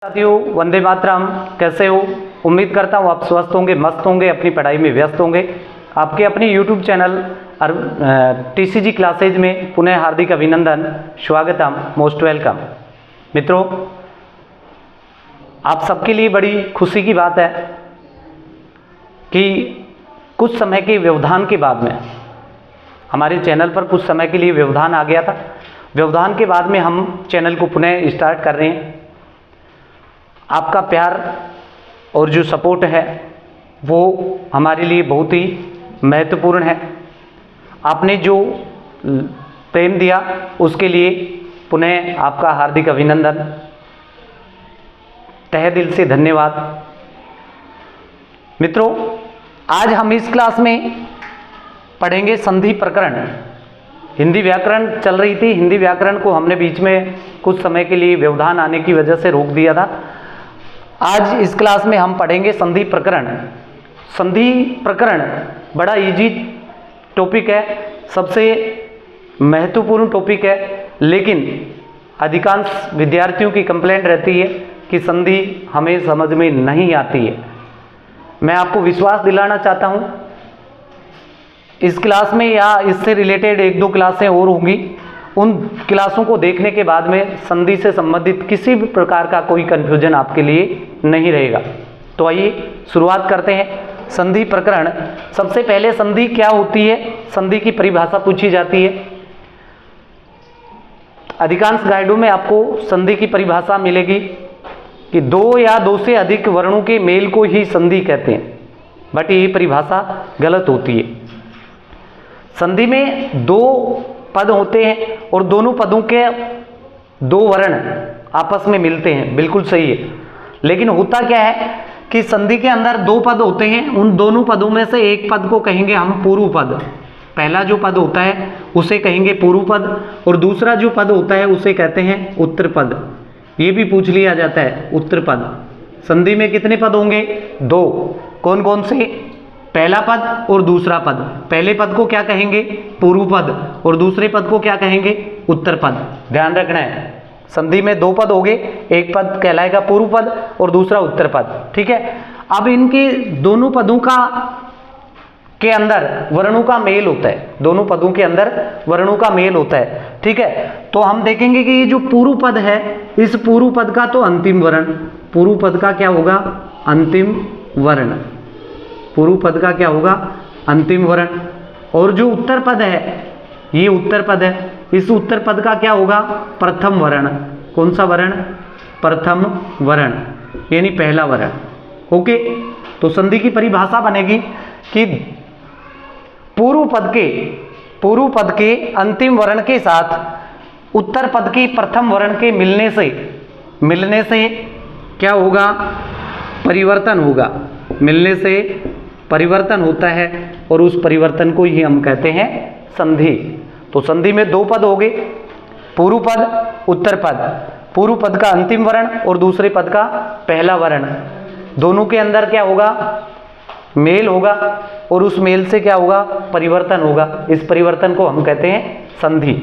साथियों, वंदे मातरम। कैसे हो? उम्मीद करता हूँ आप स्वस्थ होंगे, मस्त होंगे, अपनी पढ़ाई में व्यस्त होंगे। आपके अपने YouTube चैनल TCG क्लासेज में पुनः हार्दिक अभिनंदन, स्वागतम, मोस्ट वेलकम। मित्रों, आप सबके लिए बड़ी खुशी की बात है कि कुछ समय के व्यवधान के बाद में हमारे चैनल पर कुछ समय के लिए व्यवधान आ गया था। व्यवधान के बाद में हम चैनल को पुनः स्टार्ट कर रहे हैं। आपका प्यार और जो सपोर्ट है वो हमारे लिए बहुत ही महत्वपूर्ण है। आपने जो प्रेम दिया उसके लिए पुनः आपका हार्दिक अभिनंदन, तहे दिल से धन्यवाद। मित्रों, आज हम इस क्लास में पढ़ेंगे संधि प्रकरण। हिंदी व्याकरण चल रही थी, हिंदी व्याकरण को हमने बीच में कुछ समय के लिए व्यवधान आने की वजह से रोक दिया था। आज इस क्लास में हम पढ़ेंगे संधि प्रकरण। संधि प्रकरण बड़ा इजी टॉपिक है, सबसे महत्वपूर्ण टॉपिक है, लेकिन अधिकांश विद्यार्थियों की कंप्लेंट रहती है कि संधि हमें समझ में नहीं आती है। मैं आपको विश्वास दिलाना चाहता हूं, इस क्लास में या इससे रिलेटेड एक दो क्लासें और होंगी, उन क्लासों को देखने के बाद में संधि से संबंधित किसी भी प्रकार का कोई कंफ्यूजन आपके लिए नहीं रहेगा। तो आइए शुरुआत करते हैं। संधि प्रकरण। सबसे पहले संधि क्या होती है, संधि की परिभाषा पूछी जाती है। अधिकांश गाइडों में आपको संधि की परिभाषा मिलेगी कि दो या दो से अधिक वर्णों के मेल को ही संधि कहते हैं, बट ये परिभाषा गलत होती है। संधि में दो पद होते हैं और दोनों पदों के दो वर्ण आपस में मिलते हैं, बिल्कुल सही है। लेकिन होता क्या है कि संधि के अंदर दो पद होते हैं, उन दोनों पदों में से एक पद को कहेंगे हम पूर्व पद। पहला जो पद होता है उसे कहेंगे पूर्व पद, और दूसरा जो पद होता है उसे कहते हैं उत्तर पद। ये भी पूछ लिया जाता है, उत्तर पद। संधि में कितने पद होंगे? दो। कौन कौन से? पहला पद और दूसरा पद। पहले पद को क्या कहेंगे? पूर्व पद, और दूसरे पद को क्या कहेंगे? उत्तर पद। ध्यान रखना है, संधि में दो पद होंगे, एक पद कहलाएगा पूर्व पद और दूसरा उत्तर पद। ठीक है। अब इनके दोनों पदों का के अंदर वर्णों का मेल होता है, दोनों पदों के अंदर वर्णों का मेल होता है। ठीक है। तो हम देखेंगे कि ये जो पूर्व पद है, इस पूर्व पद का तो अंतिम वर्ण, पूर्व पद का क्या होगा? अंतिम वर्ण। पूर्व पद का क्या होगा? अंतिम वर्ण। और जो उत्तर पद है, ये उत्तर पद है, इस उत्तर पद का क्या होगा? प्रथम वर्ण। कौन सा वर्ण? प्रथम वर्ण, यानी पहला वर्ण। ओके। तो संधि की परिभाषा बनेगी कि पूर्व पद के अंतिम वर्ण के साथ उत्तर पद के प्रथम वर्ण के मिलने से क्या होगा? परिवर्तन होगा। मिलने से परिवर्तन होता है और उस परिवर्तन को ही हम कहते हैं संधि। तो संधि में दो पद होंगे, पूर्व पद, उत्तर पद। पूर्व पद का अंतिम वर्ण और दूसरे पद का पहला वर्ण, दोनों के अंदर क्या होगा? मेल होगा, और उस मेल से क्या होगा? परिवर्तन होगा। इस परिवर्तन को हम कहते हैं संधि।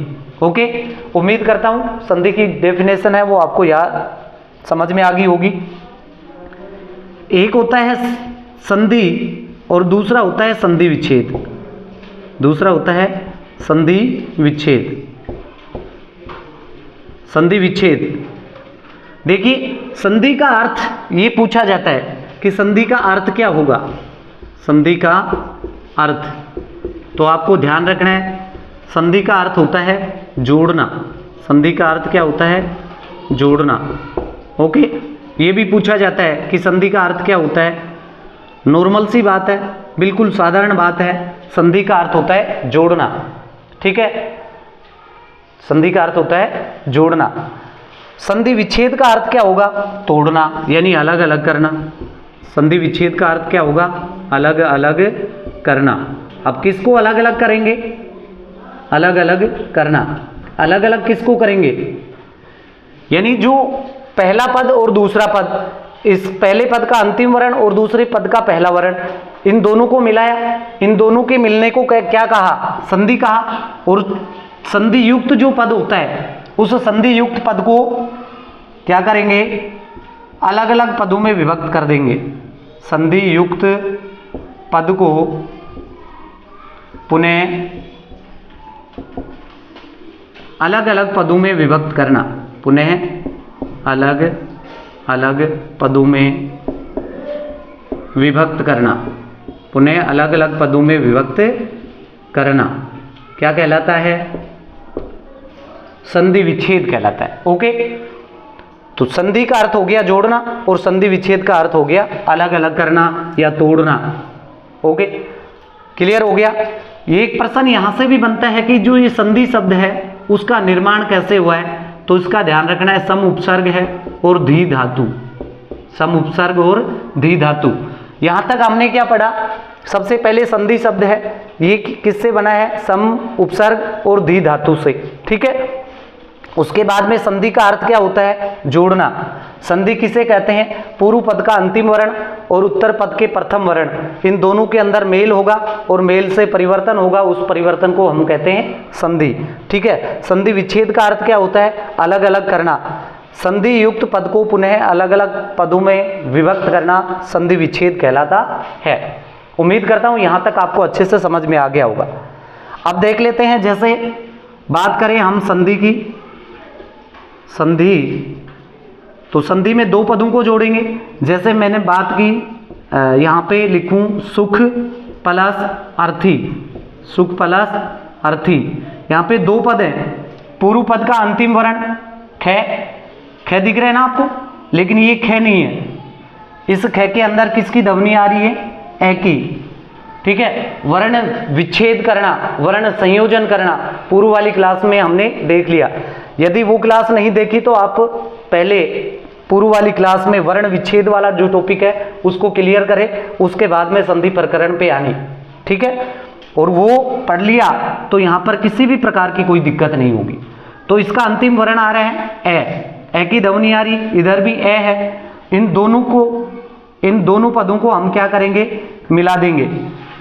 ओके। उम्मीद करता हूं संधि की डेफिनेशन है वो आपको याद समझ में आ गई होगी। एक होता है संधि और दूसरा होता है संधि विच्छेद। दूसरा होता है संधि विच्छेद। संधि विच्छेद, देखिए संधि का अर्थ ये पूछा जाता है कि संधि का अर्थ क्या होगा? संधि का अर्थ तो आपको ध्यान रखना है, संधि का अर्थ होता है जोड़ना। संधि का अर्थ क्या होता है? जोड़ना। ओके। ये भी पूछा जाता है कि संधि का अर्थ क्या होता है? नॉर्मल सी बात है, बिल्कुल साधारण बात है, संधि का अर्थ होता है जोड़ना। ठीक है। संधि का अर्थ होता है जोड़ना। संधि विच्छेद का अर्थ क्या होगा? तोड़ना, यानी अलग अलग करना। संधि विच्छेद का अर्थ क्या होगा? अलग अलग करना। अब किसको अलग अलग करेंगे? अलग अलग करना। अलग अलग किसको करेंगे? यानी जो पहला पद और दूसरा पद, इस पहले पद का अंतिम वर्ण और दूसरे पद का पहला वर्ण, इन दोनों को मिलाया, इन दोनों के मिलने को क्या कहा? संधि कहा। और संधि युक्त जो पद होता है, उस संधि युक्त पद को क्या करेंगे? अलग अलग पदों में विभक्त कर देंगे। संधि युक्त पद को पुनः अलग अलग पदों में विभक्त करना, पुनः अलग अलग पदों में विभक्त करना, पुनः अलग अलग पदों में विभक्त करना क्या कहलाता है? संधि विच्छेद कहलाता है। ओके, तो संधि का अर्थ हो गया जोड़ना और संधि विच्छेद का अर्थ हो गया अलग अलग करना या तोड़ना। ओके, क्लियर हो गया। एक प्रश्न यहां से भी बनता है कि जो ये संधि शब्द है उसका निर्माण कैसे हुआ है, तो इसका ध्यान रखना है। सम उपसर्ग है और धी धातु, सम उपसर्ग और धी धातु। यहां तक हमने क्या पढ़ा? सबसे पहले संधि शब्द है, ये किससे बना है? सम उपसर्ग और धी धातु से। ठीक है, उसके बाद में संधि का अर्थ क्या होता है? जोड़ना। संधि किसे कहते हैं? पूर्व पद का अंतिम वर्ण और उत्तर पद के प्रथम वर्ण, इन दोनों के अंदर मेल होगा और मेल से परिवर्तन होगा, उस परिवर्तन को हम कहते हैं संधि। ठीक है, संधि विच्छेद का अर्थ क्या होता है? अलग अलग करना। संधि युक्त पद को पुनः अलग अलग पदों में विभक्त करना संधि विच्छेद कहलाता है। उम्मीद करता हूं यहां तक आपको अच्छे से समझ में आ गया होगा। अब देख लेते हैं, जैसे बात करें हम संधि की, संधि, तो संधि में दो पदों को जोड़ेंगे। जैसे मैंने बात की, यहाँ पे लिखूं सुख प्लस अर्थी, सुख प्लस अर्थी। यहाँ पे दो पद हैं, पूर्व पद का अंतिम वर्ण ख, ख दिख रहे हैं ना आपको, लेकिन ये ख नहीं है। इस ख के अंदर किसकी ध्वनि आ रही है? ए की। ठीक है, वर्ण विच्छेद करना, वर्ण संयोजन करना पूर्व वाली क्लास में हमने देख लिया। यदि वो क्लास नहीं देखी तो आप पहले पूर्व वाली क्लास में वर्ण विच्छेद वाला जो टॉपिक है उसको क्लियर करें, उसके बाद में संधि प्रकरण पे आनी। ठीक है, और वो पढ़ लिया तो यहाँ पर किसी भी प्रकार की कोई दिक्कत नहीं होगी। तो इसका अंतिम वर्ण आ रहा है ए की ध्वनि आ रही, इधर भी ए है। इन दोनों पदों को हम क्या करेंगे? मिला देंगे।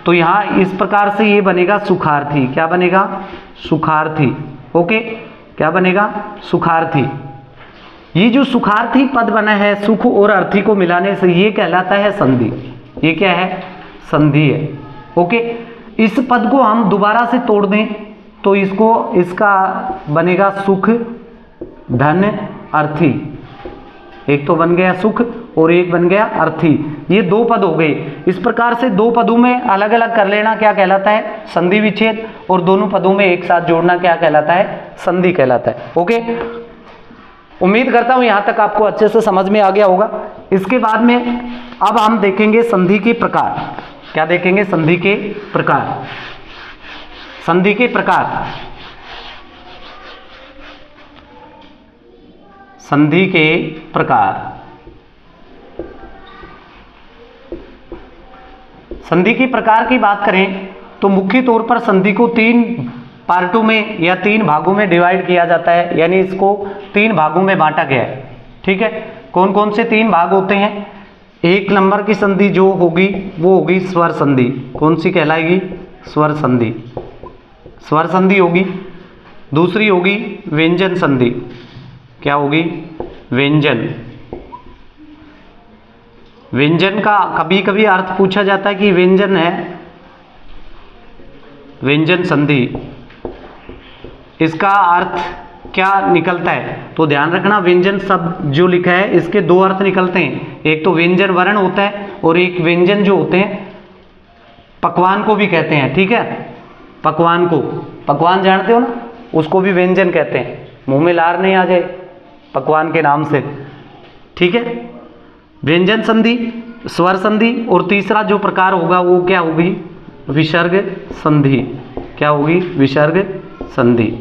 तो यहाँ इस प्रकार से ये बनेगा सुखार्थी। क्या बनेगा? सुखार्थी। ओके, क्या बनेगा? सुखार्थी। ये जो सुखार्थी पद बना है सुख और अर्थी को मिलाने से ये कहलाता है संधि। ये क्या है? संधि है। ओके, इस पद को हम दोबारा से तोड़ दें तो इसका बनेगा सुख धन अर्थी। एक तो बन गया सुख और एक बन गया अर्थी, ये दो पद हो गए। इस प्रकार से दो पदों में अलग अलग कर लेना क्या कहलाता है? संधि विच्छेद। और दोनों पदों में एक साथ जोड़ना क्या कहलाता है? संधि कहलाता है। ओके, उम्मीद करता हूं यहां तक आपको अच्छे से समझ में आ गया होगा। इसके बाद में अब हम देखेंगे संधि के प्रकार। क्या देखेंगे? संधि के प्रकार। संधि के प्रकार, संधि के प्रकार। संधि के प्रकार की बात करें तो मुख्य तौर पर संधि को तीन पार्टों में या तीन भागों में डिवाइड किया जाता है, यानी इसको तीन भागों में बांटा गया है। ठीक है, कौन कौन से तीन भाग होते हैं? एक नंबर की संधि जो होगी वो होगी स्वर संधि। कौन सी कहलाएगी? स्वर संधि। स्वर संधि होगी। दूसरी होगी व्यंजन संधि। क्या होगी? व्यंजन। व्यंजन का कभी कभी अर्थ पूछा जाता है कि व्यंजन है, व्यंजन संधि, इसका अर्थ क्या निकलता है? तो ध्यान रखना, व्यंजन शब्द जो लिखा है इसके दो अर्थ निकलते हैं। एक तो व्यंजन वर्ण होता है और एक व्यंजन जो होते हैं पकवान को भी कहते हैं। ठीक है, पकवान को, पकवान जानते हो ना, उसको भी व्यंजन कहते हैं। मुंह में लार नहीं आ जाए पकवान के नाम से। ठीक है, व्यंजन संधि, स्वर संधि, और तीसरा जो प्रकार होगा वो क्या होगी? विसर्ग संधि। क्या होगी? विसर्ग संधि।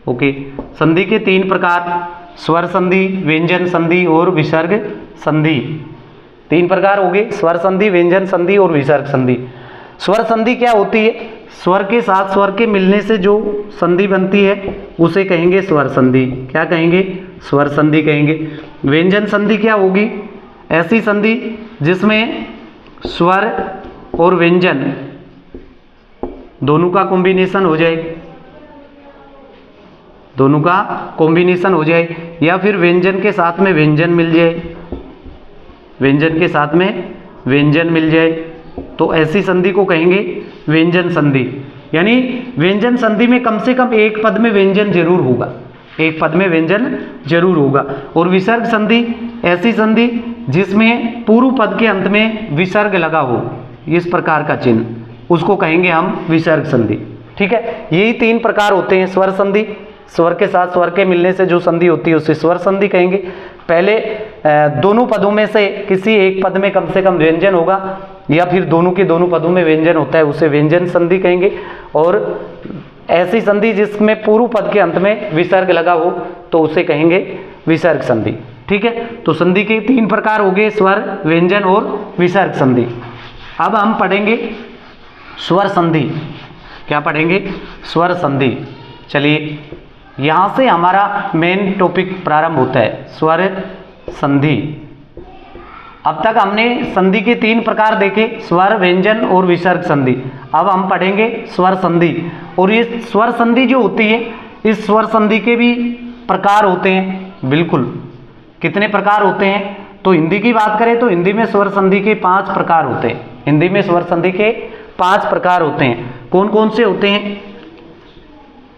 ओके, संधि के तीन प्रकार, स्वर संधि, व्यंजन संधि और विसर्ग संधि। तीन प्रकार हो गए, स्वर संधि, व्यंजन संधि और विसर्ग संधि। स्वर संधि क्या होती है? स्वर के साथ स्वर के मिलने से जो संधि बनती है उसे कहेंगे स्वर संधि। क्या कहेंगे? स्वर संधि कहेंगे। व्यंजन संधि क्या होगी? ऐसी संधि जिसमें स्वर और व्यंजन दोनों का कॉम्बिनेशन हो जाए, दोनों का कॉम्बिनेशन हो जाए, या फिर व्यंजन के साथ में व्यंजन मिल जाए, व्यंजन के साथ में व्यंजन मिल जाए तो ऐसी संधि को कहेंगे व्यंजन संधि। यानी व्यंजन संधि में कम से कम एक पद में व्यंजन जरूर होगा, एक पद में व्यंजन जरूर होगा। और विसर्ग संधि ऐसी संधि जिसमें पूर्व पद के अंत में विसर्ग लगा हो, इस प्रकार का चिन्ह, उसको कहेंगे हम विसर्ग संधि। ठीक है, यही 3 प्रकार होते हैं। स्वर संधि, स्वर के साथ स्वर के मिलने से जो संधि होती है उसे स्वर संधि कहेंगे। पहले दोनों पदों में से किसी एक पद में कम से कम व्यंजन होगा, या फिर दोनों के दोनों पदों में व्यंजन होता है, उसे व्यंजन संधि कहेंगे। और ऐसी संधि जिसमें पूर्व पद के अंत में विसर्ग लगा हो तो उसे कहेंगे विसर्ग संधि। ठीक है, तो संधि के 3 प्रकार हो गए, स्वर, व्यंजन और विसर्ग संधि। अब हम पढ़ेंगे स्वर संधि। क्या पढ़ेंगे? स्वर संधि। चलिए, यहाँ से हमारा मेन टॉपिक प्रारंभ होता है, स्वर संधि। अब तक हमने संधि के 3 प्रकार देखे, स्वर, व्यंजन और विसर्ग संधि। अब हम पढ़ेंगे स्वर संधि। और ये स्वर संधि जो होती है, इस स्वर संधि के भी प्रकार होते हैं। बिल्कुल, कितने प्रकार होते हैं? तो हिंदी की बात करें तो हिंदी में स्वर संधि के 5 प्रकार होते हैं। हिंदी में स्वर संधि के 5 प्रकार होते हैं। कौन कौन से होते हैं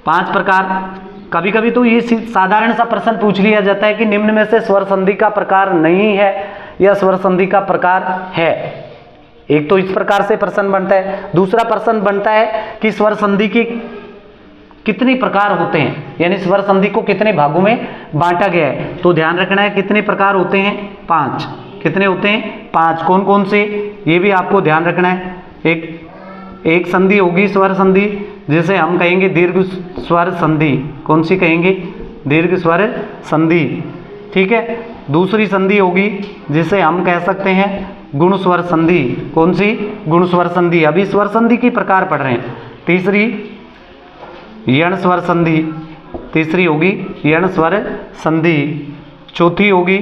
5 प्रकार? कभी कभी तो ये साधारण सा प्रश्न पूछ लिया जाता है कि निम्न में से स्वर संधि का प्रकार नहीं है या स्वर संधि का प्रकार है। एक तो इस प्रकार से प्रश्न बनता है। दूसरा प्रश्न बनता है कि स्वर संधि के कितने प्रकार होते हैं, यानी स्वर संधि को कितने भागों में बांटा गया है। तो ध्यान रखना है कितने प्रकार होते हैं, 5। कितने होते हैं? 5। कौन कौन से, ये भी आपको ध्यान रखना है। एक संधि होगी स्वर संधि, जिसे हम कहेंगे दीर्घ स्वर संधि। कौन सी कहेंगे? दीर्घ स्वर संधि। ठीक है। दूसरी संधि होगी जिसे हम कह सकते हैं गुण स्वर संधि। कौन सी? गुण स्वर संधि। अभी स्वर संधि की प्रकार पढ़ रहे हैं। तीसरी यण स्वर संधि। तीसरी होगी यण स्वर संधि। चौथी होगी,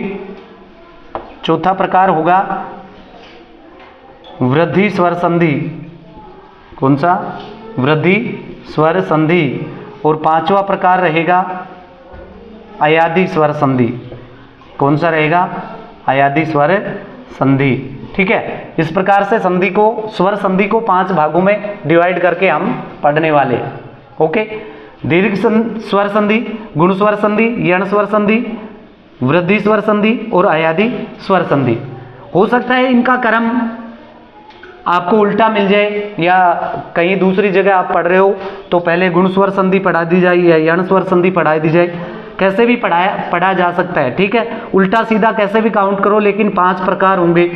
चौथा प्रकार होगा वृद्धि स्वर संधि। कौन सा? वृद्धि स्वर संधि। और 5वां प्रकार रहेगा अयादि स्वर संधि। कौन सा रहेगा? अयादि स्वर संधि। ठीक है, इस प्रकार से संधि को, स्वर संधि को 5 भागों में डिवाइड करके हम पढ़ने वाले हैं। ओके, दीर्घ स्वर संधि, गुण स्वर संधि, यण स्वर संधि, वृद्धि स्वर संधि और अयादि स्वर संधि। हो सकता है इनका क्रम आपको उल्टा मिल जाए, या कहीं दूसरी जगह आप पढ़ रहे हो तो पहले गुण स्वर संधि पढ़ा दी जाए या यण स्वर संधि पढ़ा दी जाए। कैसे भी पढ़ा जा सकता है। ठीक है, उल्टा सीधा कैसे भी काउंट करो, लेकिन 5 प्रकार होंगे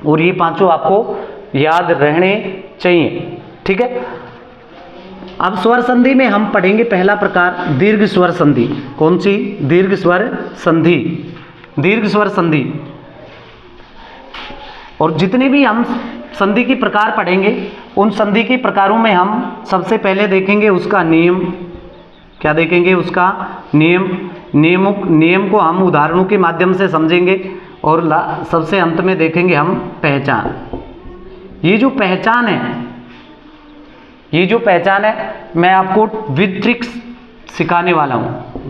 और ये 5 आपको याद रहने चाहिए। ठीक है, अब स्वर संधि में हम पढ़ेंगे पहला प्रकार दीर्घ स्वर संधि। कौन सी? दीर्घ स्वर संधि। दीर्घ स्वर संधि। और जितने भी हम संधि की प्रकार पढ़ेंगे, उन संधि के प्रकारों में हम सबसे पहले देखेंगे उसका नियम। क्या देखेंगे? उसका नियम। नियम को हम उदाहरणों के माध्यम से समझेंगे। और सबसे अंत में देखेंगे हम पहचान। ये जो पहचान है, मैं आपको विद ट्रिक्स सिखाने वाला हूँ।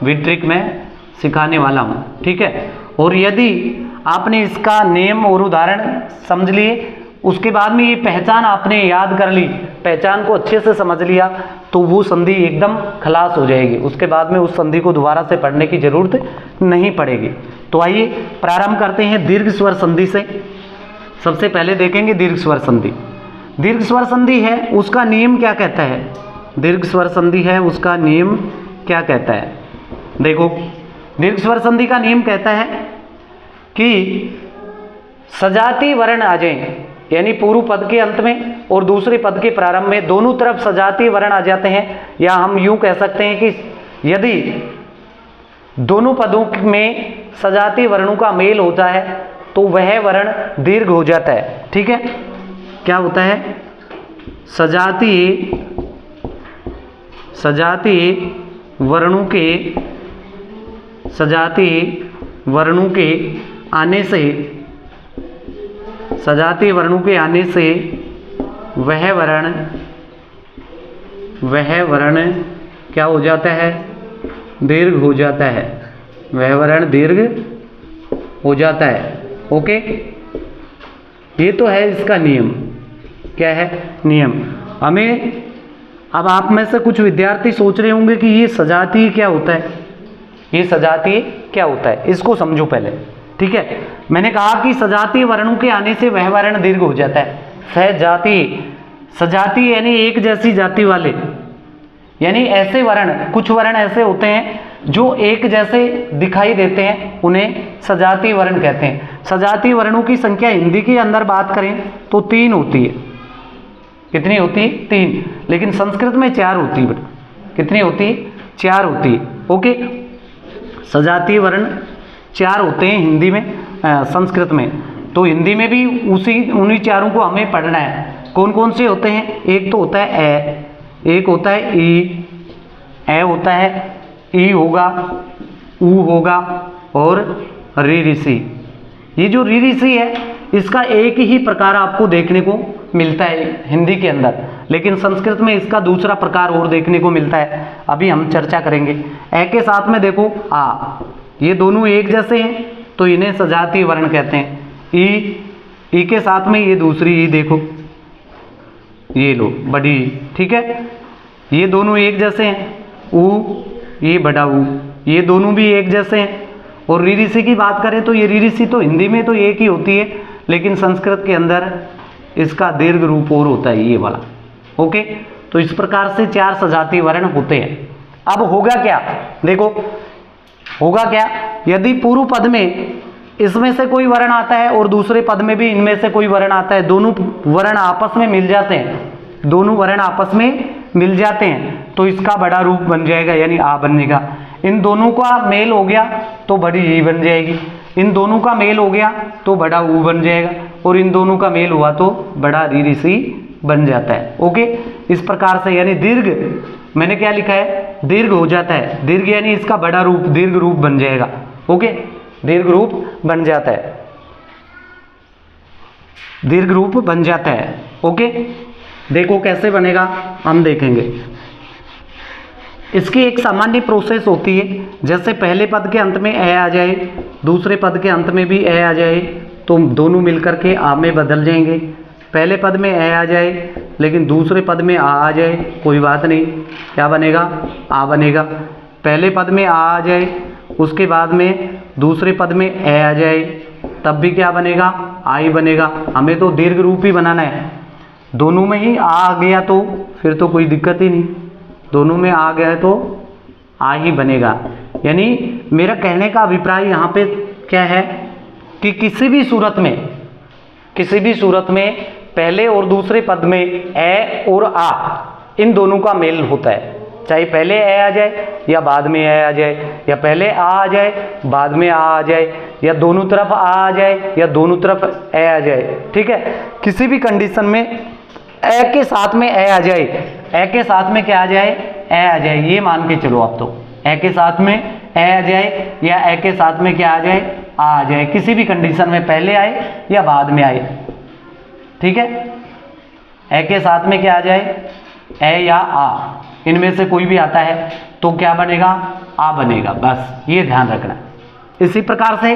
विद ट्रिक मैं सिखाने वाला हूँ। ठीक है, और यदि आपने इसका नियम और उदाहरण समझ लिए, उसके बाद में ये पहचान आपने याद कर ली, पहचान को अच्छे से समझ लिया, तो वो संधि एकदम खलास हो जाएगी। उसके बाद में उस संधि को दोबारा से पढ़ने की जरूरत नहीं पड़ेगी। तो आइए प्रारंभ करते हैं दीर्घ स्वर संधि से। सबसे पहले देखेंगे दीर्घ स्वर संधि। दीर्घ स्वर संधि है, उसका नियम क्या कहता है? दीर्घ स्वर संधि है, उसका नियम क्या कहता है? देखो, दीर्घ स्वर संधि का नियम कहता है कि सजाती वर्ण आ जाए, यानी पूर्व पद के अंत में और दूसरे पद के प्रारंभ में दोनों तरफ सजाती वर्ण आ जाते हैं। या हम यूं कह सकते हैं कि यदि दोनों पदों में सजाती वर्णों का मेल होता है तो वह वर्ण दीर्घ हो जाता है। ठीक है, क्या होता है? सजाती वर्णों के आने से, सजाती वर्णों के आने से वह वर्ण क्या हो जाता है? दीर्घ हो जाता है। वह वर्ण दीर्घ हो जाता है। ओके, ये तो है इसका नियम। क्या है नियम? हमें अब आप में से कुछ विद्यार्थी सोच रहे होंगे कि ये सजातीय क्या होता है, ये सजातीय क्या होता है, इसको समझो पहले। ठीक है, मैंने कहा कि सजातीय वर्णों के आने से वह वर्ण दीर्घ हो जाता है। सजातीय, सजातीय यानी एक जैसी जाति वाले, यानी ऐसे वर्ण, कुछ वर्ण ऐसे होते हैं जो एक जैसे दिखाई देते हैं, उन्हें सजातीय वर्ण कहते हैं। सजातीय वर्णों की संख्या हिंदी के अंदर बात करें तो 3 होती है। कितनी होती है? 3। लेकिन संस्कृत में 4 होती है बेटा। कितनी होती है? 4 होती है। ओके, सजातीय वर्ण 4 होते हैं हिंदी में, संस्कृत में। तो हिंदी में भी उन्हीं चारों को हमें पढ़ना है। कौन कौन से होते हैं? एक तो होता है ए, एक होता है ई, ए होता है, ई होगा, ऊ होगा और री ऋषि। ये जो री ऋषि है इसका एक ही प्रकार आपको देखने को मिलता है हिंदी के अंदर, लेकिन संस्कृत में इसका दूसरा प्रकार और देखने को मिलता है। अभी हम चर्चा करेंगे। ए के साथ में देखो आ, ये दोनों एक जैसे हैं तो इन्हें सजातीय वर्ण कहते हैं। ई के साथ में ये दूसरी ई देखो, ये लो बड़ी, ठीक है, ये दोनों एक जैसे हैं। ऊ, ये बड़ा ऊ, ये दोनों भी एक जैसे हैं। और री ऋषि की बात करें तो ये री ऋषि तो हिंदी में तो एक ही होती है, लेकिन संस्कृत के अंदर इसका दीर्घ रूप और होता है, ये वाला। ओके, तो इस प्रकार से 4 सजातीय वर्ण होते हैं। अब होगा क्या, देखो होगा क्या, यदि पूर्व पद में इसमें से कोई वर्ण आता है और दूसरे पद में भी इनमें से कोई वर्ण आता है, दोनों वर्ण आपस में मिल जाते हैं, दोनों वर्ण आपस में मिल जाते हैं, तो इसका बड़ा रूप बन जाएगा, यानी आ बनेगा। इन दोनों का मेल हो गया तो बड़ी ई बन जाएगी, इन दोनों का मेल हो गया तो बड़ा ऊ बन जाएगा, और इन दोनों का मेल हुआ तो बड़ा री ऋषि बन जाता है। ओके, इस प्रकार से, यानी दीर्घ, मैंने क्या लिखा है, दीर्घ हो जाता है। दीर्घ यानी इसका बड़ा रूप, दीर्घ रूप बन जाएगा। ओके, दीर्घ रूप बन जाता है, दीर्घ रूप बन जाता है। ओके, देखो कैसे बनेगा, हम देखेंगे। इसकी एक सामान्य प्रोसेस होती है, जैसे पहले पद के अंत में ए आ जाए, दूसरे पद के अंत में भी ए आ जाए, तो दोनों मिलकर के आ में बदल जाएंगे। पहले पद में ए आ जाए लेकिन दूसरे पद में आ जाए, कोई बात नहीं, क्या बनेगा, आ बनेगा। पहले पद में आ जाए, उसके बाद में दूसरे पद में ए आ जाए, तब भी क्या बनेगा, आ ही बनेगा। हमें तो दीर्घ रूप ही बनाना है। दोनों में ही आ गया तो फिर तो कोई दिक्कत ही नहीं, दोनों में आ गया तो आ ही बनेगा। यानी मेरा कहने का अभिप्राय यहाँ पे क्या है कि किसी भी सूरत में पहले और दूसरे पद में ए और आ, इन दोनों का मेल होता है। चाहे पहले ए आ जाए या बाद में ए आ जाए, या पहले आ जाए बाद में आ जाए, या दोनों तरफ आ जाए या दोनों तरफ ए आ जाए। ठीक है, किसी भी कंडीशन में ए के साथ में ए आ जाए, ए के साथ में क्या आ जाए, ए आ जाए, ये मान के चलो आप। तो ए के साथ में ए आ जाए या ए के साथ में क्या आ जाए, आ जाए, किसी भी कंडीशन में पहले आए या बाद में आए। ठीक है, ए के साथ में क्या आ जाए, ए या आ, इनमें से कोई भी आता है तो क्या बनेगा, आ बनेगा। बस ये ध्यान रखना। इसी प्रकार से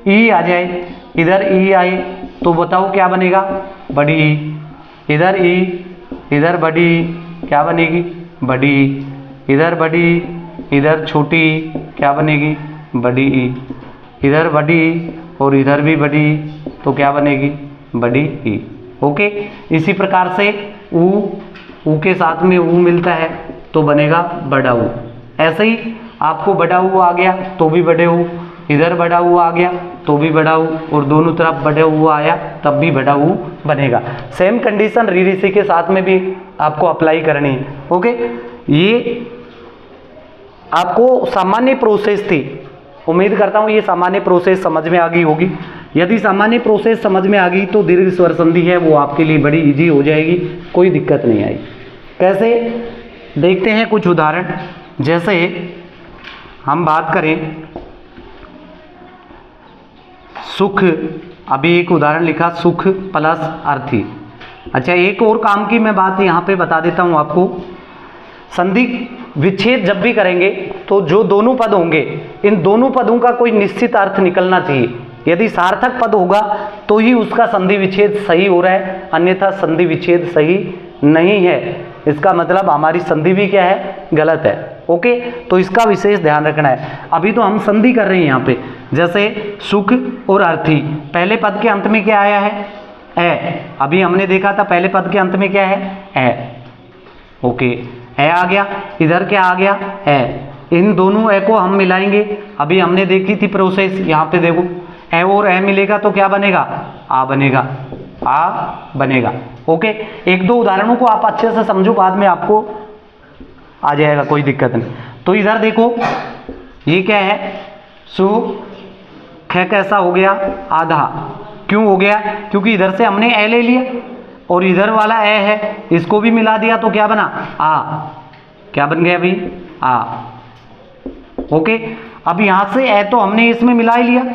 ई आ जाए, इधर ई आए तो बताओ क्या बनेगा, बड़ी ई। इधर ई, इधर बड़ी, क्या बनेगी, बड़ी। इधर बड़ी, इधर छोटी, क्या बनेगी, बड़ी ई। इधर बड़ी और इधर भी बड़ी, तो क्या बनेगी, बड़ी ई। ओके, इसी प्रकार से ऊ के साथ में ऊ मिलता है तो बनेगा बड़ा ऊ। ऐसे ही आपको बड़ा ऊ आ गया तो भी बड़े ऊ, इधर बड़ा ऊ आ गया तो भी बड़ा ऊ, और दोनों तरफ बड़ा ऊ आया तब भी बड़ा ऊ बनेगा। सेम कंडीशन री ऋषि के साथ में भी आपको अप्लाई करनी है। ओके, ये आपको सामान्य प्रोसेस थी। उम्मीद करता हूँ ये सामान्य प्रोसेस समझ में आ गई होगी। यदि सामान्य प्रोसेस समझ में आ गई तो दीर्घ स्वर संधि है वो आपके लिए बड़ी इजी हो जाएगी, कोई दिक्कत नहीं आएगी। कैसे, देखते हैं कुछ उदाहरण। जैसे हम बात करें सुख, अभी एक उदाहरण लिखा, सुख प्लस अर्थी। अच्छा, एक और काम की मैं बात यहाँ पे बता देता हूँ आपको। संधि विच्छेद जब भी करेंगे तो जो दोनों पद होंगे, इन दोनों पदों का कोई निश्चित अर्थ निकलना चाहिए। यदि सार्थक पद होगा तो ही उसका संधि विच्छेद सही हो रहा है, अन्यथा संधि विच्छेद सही नहीं है। इसका मतलब हमारी संधि भी क्या है, गलत है। ओके, तो इसका विशेष ध्यान रखना है। अभी तो हम संधि कर रहे हैं यहाँ पे, जैसे सुख और अर्थी, पहले पद के अंत में क्या आया है, ए। अभी हमने देखा था पहले पद के अंत में क्या है, ए। ओके, ए आ गया, इधर क्या आ गया, ए। इन दोनों ए को हम मिलाएंगे। अभी हमने देखी थी प्रोसेस, यहाँ पे देखो ए और ए मिलेगा तो क्या बनेगा, आ बनेगा, आ बनेगा। ओके, एक दो उदाहरणों को आप अच्छे से समझो, बाद में आपको आ जाएगा, कोई दिक्कत नहीं। तो इधर देखो ये क्या है, सु ख कैसा हो गया, आधा। क्यों हो गया, क्योंकि इधर से हमने ए ले लिया और इधर वाला ए है, इसको भी मिला दिया तो क्या बना, आ। क्या बन गया अभी, आ। ओके, अब यहां से ए तो हमने इसमें मिला ही लिया,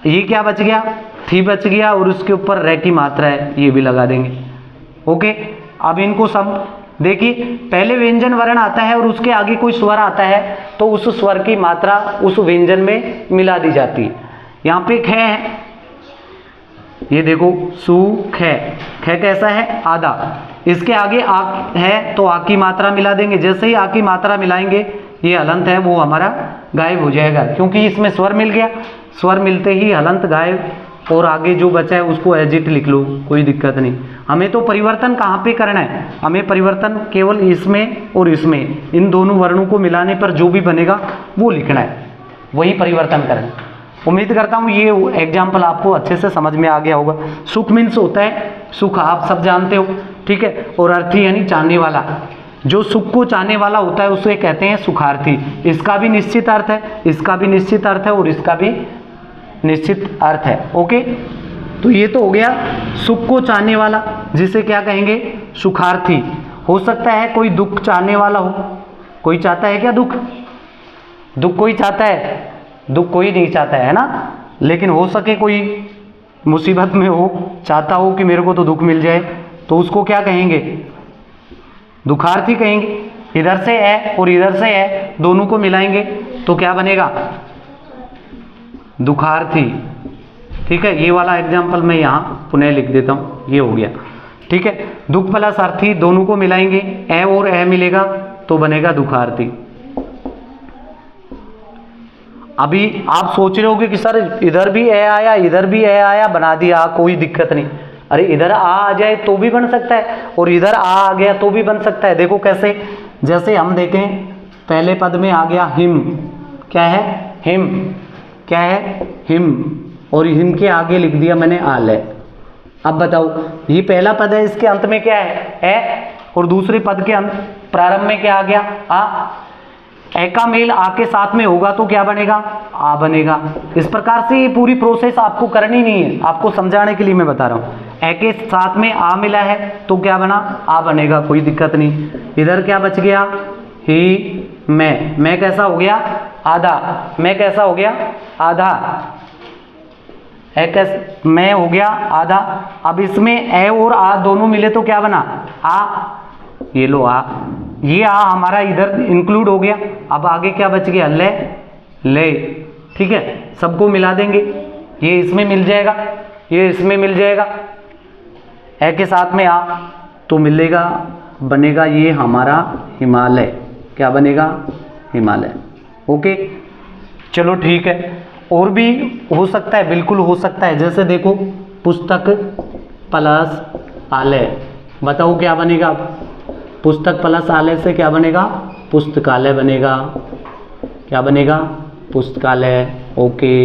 ये क्या बच गया, थी बच गया, और उसके ऊपर रे की मात्रा है, ये भी लगा देंगे। ओके, अब इनको सब देखिए, पहले व्यंजन वर्ण आता है और उसके आगे कोई स्वर आता है तो उस स्वर की मात्रा उस व्यंजन में मिला दी जाती है। यहाँ पे ख है, ये देखो सु ख, ख कैसा है, आधा। इसके आगे आ है तो आ की मात्रा मिला देंगे। जैसे ही आ की मात्रा मिलाएंगे ये हलंत है वो हमारा गायब हो जाएगा, क्योंकि इसमें स्वर मिल गया। स्वर मिलते ही हलंत गायब, और आगे जो बचा है उसको एजिट लिख लो, कोई दिक्कत नहीं। हमें तो परिवर्तन कहाँ पे करना है, हमें परिवर्तन केवल इसमें और इसमें, इन दोनों वर्णों को मिलाने पर जो भी बनेगा वो लिखना है, वही परिवर्तन करना है। उम्मीद करता हूँ ये एग्जाम्पल आपको अच्छे से समझ में आ गया होगा। सुख मीन्स होता है सुख, आप सब जानते हो, ठीक है। और अर्थी यानी चाहने वाला, जो सुख को चाहने वाला होता है उसे कहते हैं सुखार्थी। इसका भी निश्चित अर्थ है, इसका भी निश्चित अर्थ है, और इसका भी निश्चित अर्थ है। ओके, तो ये तो हो गया सुख को चाहने वाला, जिसे क्या कहेंगे, सुखार्थी। हो सकता है कोई दुख चाहने वाला हो, कोई चाहता है क्या दुख, दुख कोई चाहता है, दुख कोई नहीं चाहता है ना, लेकिन हो सके कोई मुसीबत में हो, चाहता हो कि मेरे को तो दुख मिल जाए, तो उसको क्या कहेंगे, दुखार्थी कहेंगे। इधर से है और इधर से है, दोनों को मिलाएंगे तो क्या बनेगा, दुखार्थी। ठीक है, ये वाला एग्जाम्पल मैं यहाँ पुनः लिख देता हूँ, ये हो गया। ठीक है, दुख प्लस अर्थी दोनों को मिलाएंगे, ए और ए मिलेगा तो बनेगा दुखार्थी। अभी आप सोच रहे होगे कि सर इधर भी ए आया, इधर भी ए आया, बना दिया, कोई दिक्कत नहीं। अरे इधर आ जाए तो भी बन सकता है और इधर आ गया तो भी बन सकता है। देखो कैसे, जैसे हम देखें पहले पद में आ गया हिम, क्या है, हिम, क्या है, हिम, और हिम के आगे लिख दिया मैंने आल है। अब बताओ, ये पहला पद है, इसके अंत में क्या है, ए, और दूसरे पद के अंत प्रारंभ में क्या आ गया, आ। ए का मेल आ के साथ में होगा तो क्या बनेगा, आ बनेगा। इस प्रकार से ये पूरी प्रोसेस आपको करनी नहीं है, आपको समझाने के लिए मैं बता रहा हूँ। ए के साथ में आ मिला है तो क्या बना, आ बनेगा, कोई दिक्कत नहीं। इधर क्या बच गया, ही, मैं कैसा हो गया, आधा, मैं कैसा हो गया, आधा, मैं हो गया आधा। अब इसमें ए और आ दोनों मिले तो क्या बना, आ, ये लो आ, ये आ हमारा इधर इंक्लूड हो गया। अब आगे क्या बच गया, ले, ले। ठीक है, सबको मिला देंगे, ये इसमें मिल जाएगा, ये इसमें मिल जाएगा, ए के साथ में आ तो मिलेगा, बनेगा ये हमारा हिमालय। क्या बनेगा, हिमालय। ओके, चलो ठीक है। और भी हो सकता है, बिल्कुल हो सकता है। जैसे देखो पुस्तक प्लस आलय, बताओ क्या बनेगा, पुस्तक प्लस आलय से क्या बनेगा, पुस्तकालय बनेगा। क्या बनेगा, पुस्तकालय। ओके,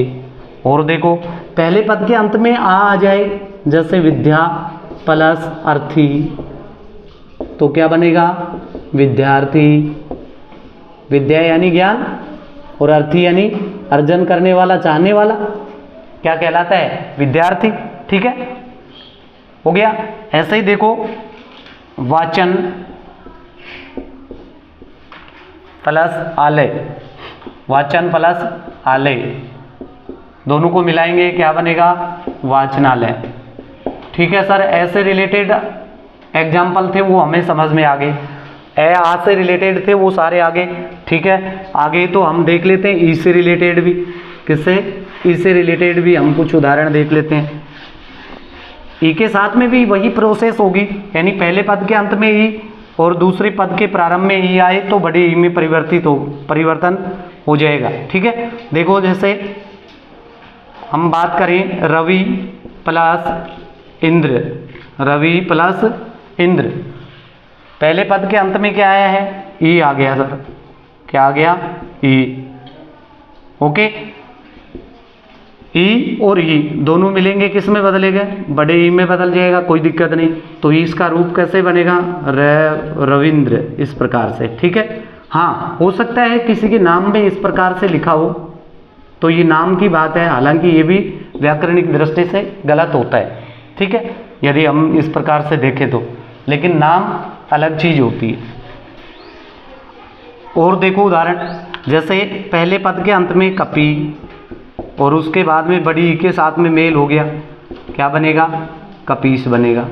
और देखो पहले पद के अंत में आ जाए, जैसे विद्या प्लस अर्थी तो क्या बनेगा, विद्यार्थी। विद्या यानी ज्ञान और अर्थी यानी अर्जन करने वाला, चाहने वाला, क्या कहलाता है, विद्यार्थी। ठीक है, हो गया। ऐसे ही देखो वाचन प्लस आलय, वाचन प्लस आलय दोनों को मिलाएंगे, क्या बनेगा, वाचनालय। ठीक है सर, ऐसे रिलेटेड एग्जाम्पल थे वो हमें समझ में आ गए। ए आ से रिलेटेड थे वो सारे आगे, ठीक है। आगे तो हम देख लेते हैं ई से रिलेटेड भी, किससे, ई से रिलेटेड भी हम कुछ उदाहरण देख लेते हैं। ई के साथ में भी वही प्रोसेस होगी, यानी पहले पद के अंत में ई और दूसरे पद के प्रारंभ में ई आए तो बड़े ई में परिवर्तन हो जाएगा, ठीक है। देखो जैसे हम बात करें रवि प्लस इंद्र, रवि प्लस इंद्र, पहले पद के अंत में क्या आया है, ई आ गया सर, क्या आ गया, ई, ओके। ई और ई दोनों मिलेंगे, किस में बदलेगा, बड़े ई में बदल जाएगा, कोई दिक्कत नहीं। तो ई इसका रूप कैसे बनेगा, रविंद्र, इस प्रकार से, ठीक है। हाँ, हो सकता है किसी के नाम में इस प्रकार से लिखा हो, तो ये नाम की बात है, हालांकि ये भी व्याकरणिक दृष्टि से गलत होता है, ठीक है, यदि हम इस प्रकार से देखें तो, लेकिन नाम अलग चीज होती है। और देखो उदाहरण, जैसे पहले पद के अंत में कपी और उसके बाद में बड़ी ई के साथ में मेल हो गया, क्या बनेगा, कपीस बनेगा।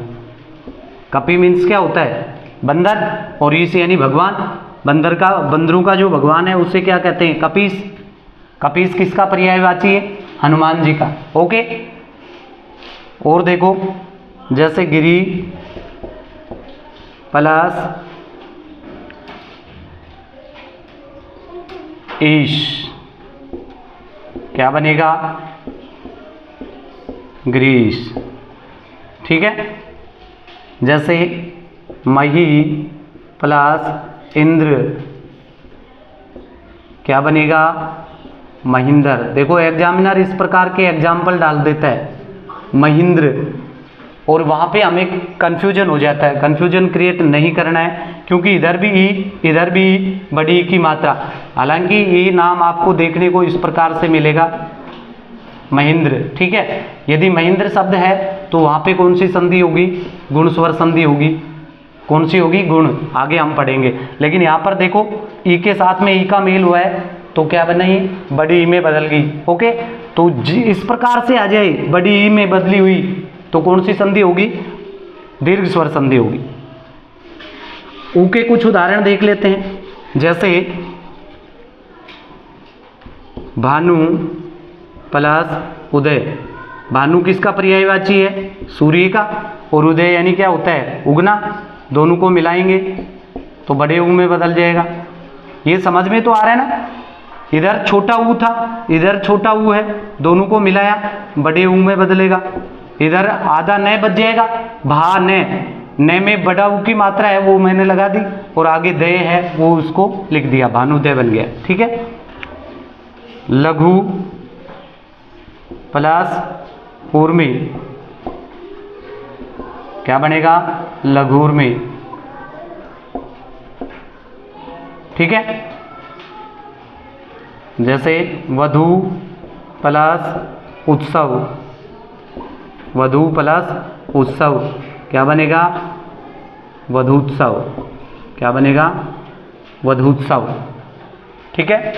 कपी मीन्स क्या होता है, बंदर, और ईस यानी भगवान, बंदरों का जो भगवान है उसे क्या कहते हैं, कपीस। कपीस किसका पर्यायवाची है, हनुमान जी का, ओके। और देखो जैसे गिरी प्लस ईश, क्या बनेगा, ग्रीस, ठीक है। जैसे मही प्लस इंद्र, क्या बनेगा, महेंद्र। देखो एग्जामिनर इस प्रकार के एग्जाम्पल डाल देता है, महेंद्र, और वहाँ पे हमें कन्फ्यूजन हो जाता है। कन्फ्यूजन क्रिएट नहीं करना है, क्योंकि इधर भी ई, इधर भी ई, बड़ी ई की मात्रा। हालांकि ये नाम आपको देखने को इस प्रकार से मिलेगा, महेंद्र, ठीक है। यदि महेंद्र शब्द है तो वहाँ पे कौन सी संधि होगी, गुण स्वर संधि होगी, कौन सी होगी, गुण, आगे हम पढ़ेंगे। लेकिन यहाँ पर देखो ई के साथ में ई का मेल हुआ है तो क्या बनी, बड़ी ई में बदल गई, ओके। तो इस प्रकार से आ जाए, बड़ी ई में बदली हुई तो कौन सी संधि होगी, दीर्घ स्वर संधि होगी। ऊ के कुछ उदाहरण देख लेते हैं, जैसे भानु प्लस उदय। भानु किसका पर्यायवाची है, सूर्य का, और उदय यानी क्या होता है, उगना। दोनों को मिलाएंगे तो बड़े ऊ में बदल जाएगा। ये समझ में तो आ रहा है ना, इधर छोटा ऊ था, इधर छोटा ऊ है, दोनों को मिलाया बड़े ऊ में बदलेगा। इधर आधा न बच जाएगा, भा न में बड़ा ऊ की मात्रा है वो मैंने लगा दी, और आगे दय है वो उसको लिख दिया, भानुदय बन गया, ठीक है। लघु प्लस ऊर्मी, क्या बनेगा, लघुर्मी, ठीक है। जैसे वधु प्लस उत्सव, वधु प्लस उत्सव, क्या बनेगा, वधूत्सव, क्या बनेगा, वधूत्सव, ठीक है।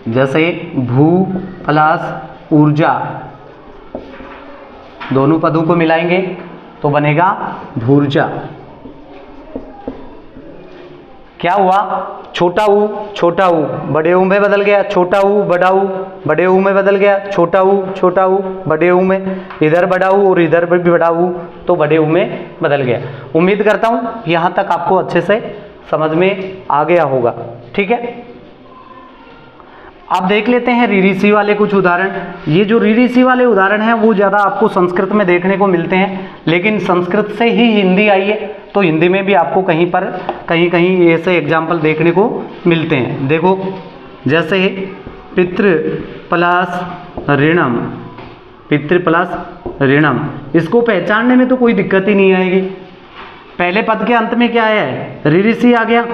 जैसे भू प्लस ऊर्जा, दोनों पदों को मिलाएंगे तो बनेगा भूर्जा। क्या हुआ, छोटा ऊ बड़े ऊ में बदल गया, छोटा ऊ बड़ा ऊ बड़े ऊ में बदल गया, छोटा ऊ बड़े ऊ में, इधर बड़ा ऊ और इधर भी बड़ा ऊ तो बड़े ऊ में बदल गया। उम्मीद करता हूँ यहाँ तक आपको अच्छे से समझ में आ गया होगा, ठीक है। अब देख लेते हैं रीरिसी वाले कुछ उदाहरण। ये जो रीरिसी वाले उदाहरण हैं वो ज़्यादा आपको संस्कृत में देखने को मिलते हैं, लेकिन संस्कृत से ही हिंदी आई है तो हिंदी में भी आपको कहीं कहीं ऐसे एग्जाम्पल देखने को मिलते हैं। देखो जैसे पितृ प्लस ऋणम, पितृ प्लस ऋणम, इसको पहचानने में तो कोई दिक्कत ही नहीं आएगी। पहले पद के अंत में क्या आया है, रीरिसी आ गया,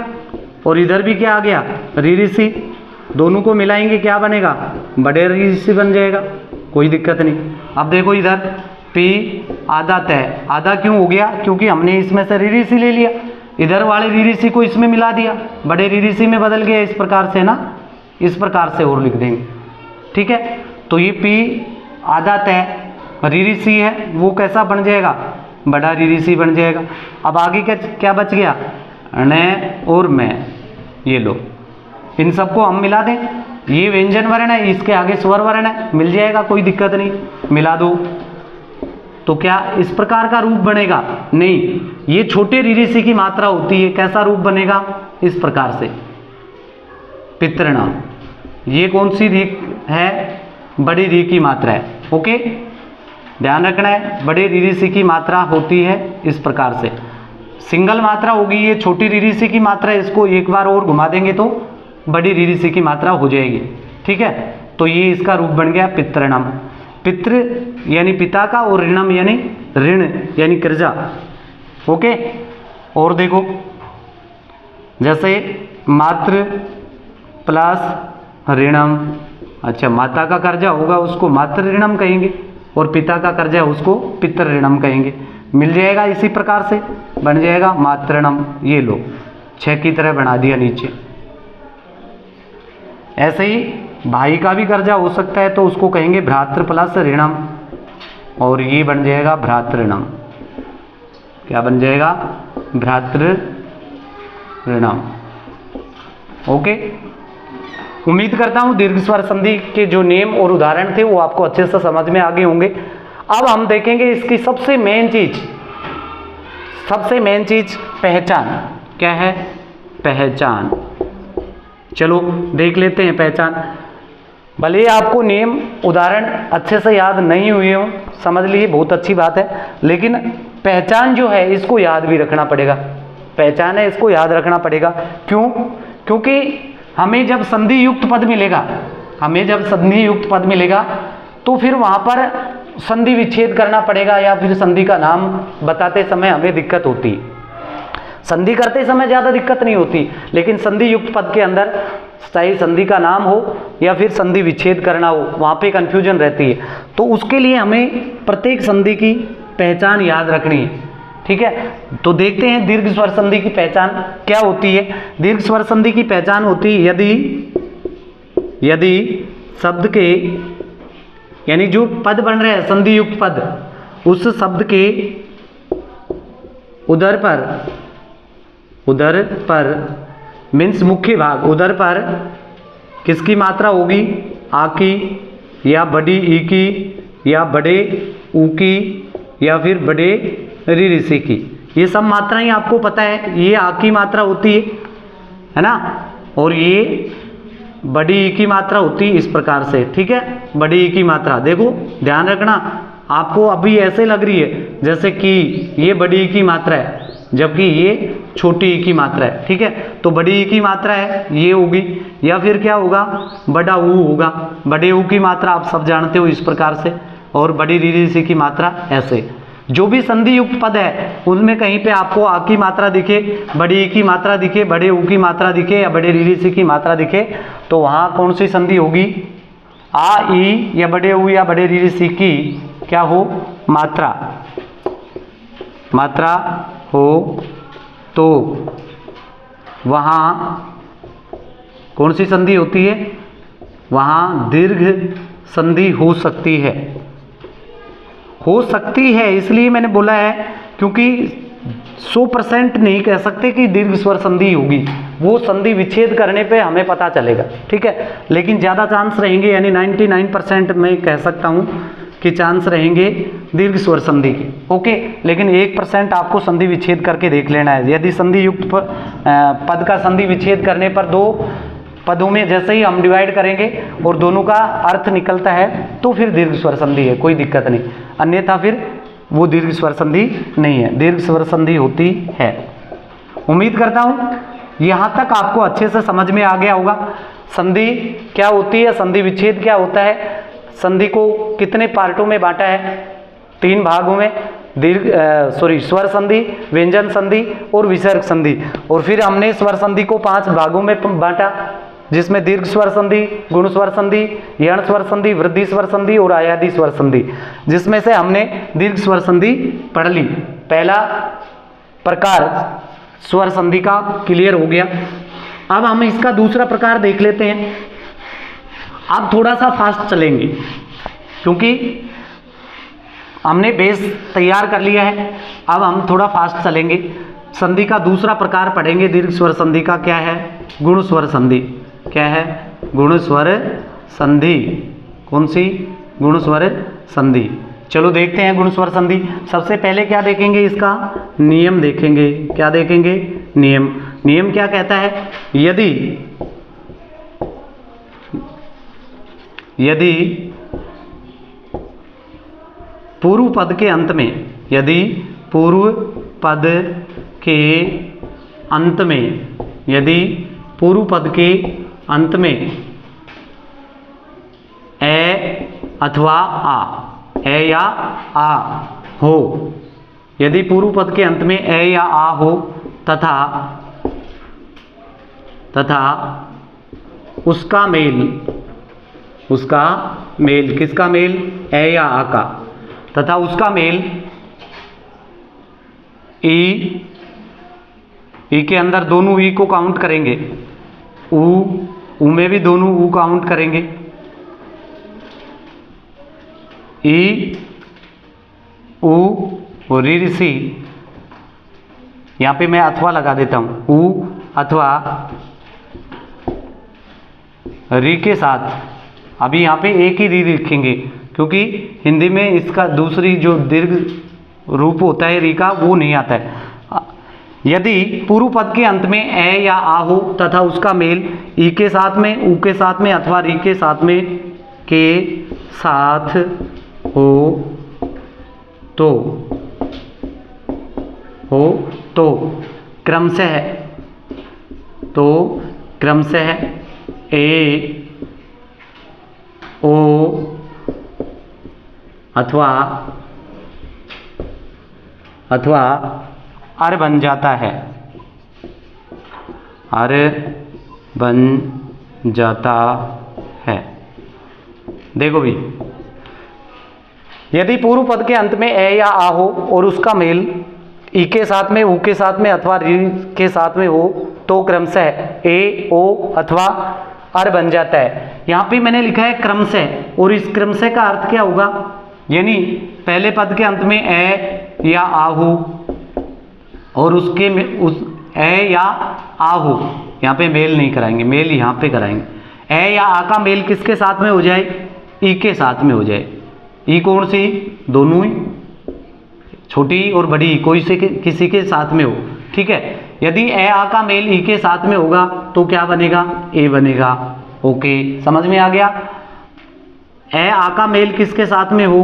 और इधर भी क्या आ गया, रीरिसी। दोनों को मिलाएंगे क्या बनेगा, बड़े रीरिसी बन जाएगा, कोई दिक्कत नहीं। अब देखो इधर पी आधा तय, आधा क्यों हो गया, क्योंकि हमने इसमें से रीरिसी ले लिया, इधर वाले रीरिसी को इसमें मिला दिया, बड़े रीरिसी में बदल गया, इस प्रकार से ना, इस प्रकार से और लिख देंगे, ठीक है। तो ये पी आधा तय रीरिसी है, वो कैसा बन जाएगा, बड़ा रीरिसी बन जाएगा। अब आगे क्या क्या बच गया, ण और मैं, ये लो, इन सबको हम मिला दें, ये व्यंजन वर्ण है, इसके आगे स्वर वर्ण है, मिल जाएगा, कोई दिक्कत नहीं, मिला दो। तो क्या इस प्रकार का रूप बनेगा? नहीं, ये छोटे रीरिसी की मात्रा होती है। कैसा रूप बनेगा? इस प्रकार से, पितृणा। ये कौन सी री है? बड़ी री की मात्रा है। ओके, ध्यान रखना है, बड़े रीरिसी की मात्रा होती है इस प्रकार से। सिंगल मात्रा होगी, ये छोटी रीरिसी की मात्रा है, इसको एक बार और घुमा देंगे तो बड़ी रीरिसी की मात्रा हो जाएगी। ठीक है, तो ये इसका रूप बन गया पितृणम। पितृ यानी पिता का, और ऋणम यानी ऋण यानी कर्जा। ओके, और देखो, जैसे मातृ प्लस ऋणम, अच्छा, माता का कर्जा होगा उसको मातृ ऋणम कहेंगे, और पिता का कर्जा उसको पितृ ऋणम कहेंगे। मिल जाएगा, इसी प्रकार से बन जाएगा मातृणम। ये लो, 6 की तरह बना दिया नीचे। ऐसे ही भाई का भी कर्जा हो सकता है, तो उसको कहेंगे भ्रातृ प्लस ऋणम, और ये बन जाएगा भ्रातृणम। क्या बन जाएगा? भ्रातृ ऋणम। ओके, उम्मीद करता हूं दीर्घ स्वर संधि के जो नियम और उदाहरण थे वो आपको अच्छे से समझ में आ गए होंगे। अब हम देखेंगे इसकी सबसे मेन चीज पहचान। क्या है? पहचान। चलो देख लेते हैं पहचान। भले ही आपको नियम उदाहरण अच्छे से याद नहीं हुए हो, समझ लिए, बहुत अच्छी बात है, लेकिन पहचान जो है इसको याद भी रखना पड़ेगा। पहचान है, इसको याद रखना पड़ेगा। क्यों? क्योंकि हमें जब संधि युक्त पद मिलेगा तो फिर वहां पर संधि विच्छेद करना पड़ेगा, या फिर संधि का नाम बताते समय हमें दिक्कत होती है। संधि करते समय ज़्यादा दिक्कत नहीं होती, लेकिन संधि युक्त पद के अंदर चाहे संधि का नाम हो या फिर संधि विच्छेद करना हो, वहाँ पे कन्फ्यूजन रहती है। तो उसके लिए हमें प्रत्येक संधि की पहचान याद रखनी है। ठीक है, तो देखते हैं दीर्घ स्वर संधि की पहचान क्या होती है। दीर्घ स्वर संधि की पहचान होती है यदि शब्द के, यानी जो पद बन रहे हैं संधि युक्त पद, उस शब्द के उदर पर मीन्स मुख्य भाग, उदर पर किसकी मात्रा होगी? आ की, या बड़ी ई की, या बड़े ऊ की, या फिर बड़े रीरिसी की। ये सब मात्राएं आपको पता है। ये आ की मात्रा होती है ना, और ये बड़ी ई की मात्रा होती है इस प्रकार से। ठीक है, बड़ी ई की मात्रा देखो, ध्यान रखना, आपको अभी ऐसे लग रही है जैसे कि ये बड़ी ई की मात्रा है, जबकि ये छोटी ई की मात्रा है। ठीक है, तो बड़ी ई की मात्रा है ये होगी, या फिर क्या होगा? बड़ा ऊ होगा। बड़े ऊ की मात्रा आप सब जानते हो इस प्रकार से, और बड़ी रीरिसी की मात्रा ऐसे। जो भी संधि युक्त पद है उनमें कहीं पे आपको आ की मात्रा दिखे, बड़ी ई की मात्रा दिखे, बड़े ऊ की मात्रा दिखे, या बड़े रीरिसी की मात्रा दिखे, तो वहाँ कौन सी संधि होगी? आ ई या बड़े ऊ या बड़े रीरिसी की क्या हो? मात्रा हो, तो वहाँ कौन सी संधि होती है? वहाँ दीर्घ संधि हो सकती है। इसलिए मैंने बोला है, क्योंकि 100% नहीं कह सकते कि दीर्घ स्वर संधि होगी, वो संधि विच्छेद करने पे हमें पता चलेगा। ठीक है, लेकिन ज़्यादा चांस रहेंगे, यानी 99% मैं कह सकता हूँ कि चांस रहेंगे दीर्घ स्वर संधि के। ओके, लेकिन 1% आपको संधि विच्छेद करके देख लेना है। यदि संधि युक्त पद का संधि विच्छेद करने पर 2 पदों में जैसे ही हम डिवाइड करेंगे और दोनों का अर्थ निकलता है तो फिर दीर्घ स्वर संधि है, कोई दिक्कत नहीं, अन्यथा फिर वो दीर्घ स्वर संधि नहीं है, दीर्घ स्वर संधि होती है। उम्मीद करता हूँ यहाँ तक आपको अच्छे से समझ में आ गया होगा। संधि क्या होती है, संधि विच्छेद क्या होता है, संधि को कितने पार्टों में बांटा है? 3 भागों में, स्वर संधि, व्यंजन संधि और विसर्ग संधि। और फिर हमने स्वर संधि को 5 भागों में बांटा, जिसमें दीर्घ स्वर संधि, गुण स्वर संधि, यण स्वर संधि, वृद्धि स्वर संधि और आयादी स्वर संधि, जिसमें से हमने दीर्घ स्वर संधि पढ़ ली। पहला प्रकार स्वर संधि का क्लियर हो गया। अब हम इसका दूसरा प्रकार देख लेते हैं। अब थोड़ा सा फास्ट चलेंगे क्योंकि हमने बेस तैयार कर लिया है। अब हम थोड़ा फास्ट चलेंगे। संधि का दूसरा प्रकार पढ़ेंगे दीर्घ स्वर संधि का, क्या है? गुण स्वर संधि। क्या है? गुण स्वर संधि। कौन सी? गुण स्वर संधि। चलो देखते हैं गुण स्वर संधि। सबसे पहले क्या देखेंगे? इसका नियम देखेंगे। क्या देखेंगे? नियम। नियम क्या कहता है? यदि पूर्व पद के अंत में, यदि पूर्व पद के अंत में, यदि पूर्व पद के अंत में ए अथवा आ, ए या आ हो, यदि पूर्व पद के अंत में ए या आ हो तथा उसका मेल किसका मेल? ए या आ का। तथा उसका मेल ई के अंदर दोनों ई को काउंट करेंगे, ऊ में भी दोनों ऊ काउंट करेंगे। ई ऊ और री सी, यहाँ पे मैं अथवा लगा देता हूँ, ऊ अथवा री के साथ। अभी यहाँ पे एक ही री लिखेंगे क्योंकि हिंदी में इसका दूसरी जो दीर्घ रूप होता है री का वो नहीं आता है। यदि पूर्व पद के अंत में ए या आ हो तथा उसका मेल ई के साथ में, ऊ के साथ में अथवा री के साथ हो तो क्रमशः ए ओ अथवा अर बन जाता है, अर बन जाता है। देखो भी, यदि पूर्व पद के अंत में ए या आ हो और उसका मेल ई के साथ में, ऊ के साथ में अथवा री के साथ में हो तो क्रमशः ए ओ अथवा अर बन जाता है। यहाँ पे मैंने लिखा है क्रमशः, और इस क्रमशः का अर्थ क्या होगा? यानी पहले पद के अंत में ए या आ हो और उसके में उस ए या आ हो, यहाँ पे मेल नहीं कराएंगे, मेल यहाँ पे कराएंगे। ए या आ का मेल किसके साथ में हो जाए? ई के साथ में हो जाए। ई कौन सी? दोनों ही, छोटी और बड़ी, कोई से किसी के साथ में हो। ठीक है, यदि ए आ का मेल ई के साथ में होगा तो क्या बनेगा? ए बनेगा। ओके, समझ में आ गया? ए आ का मेल किसके साथ में हो?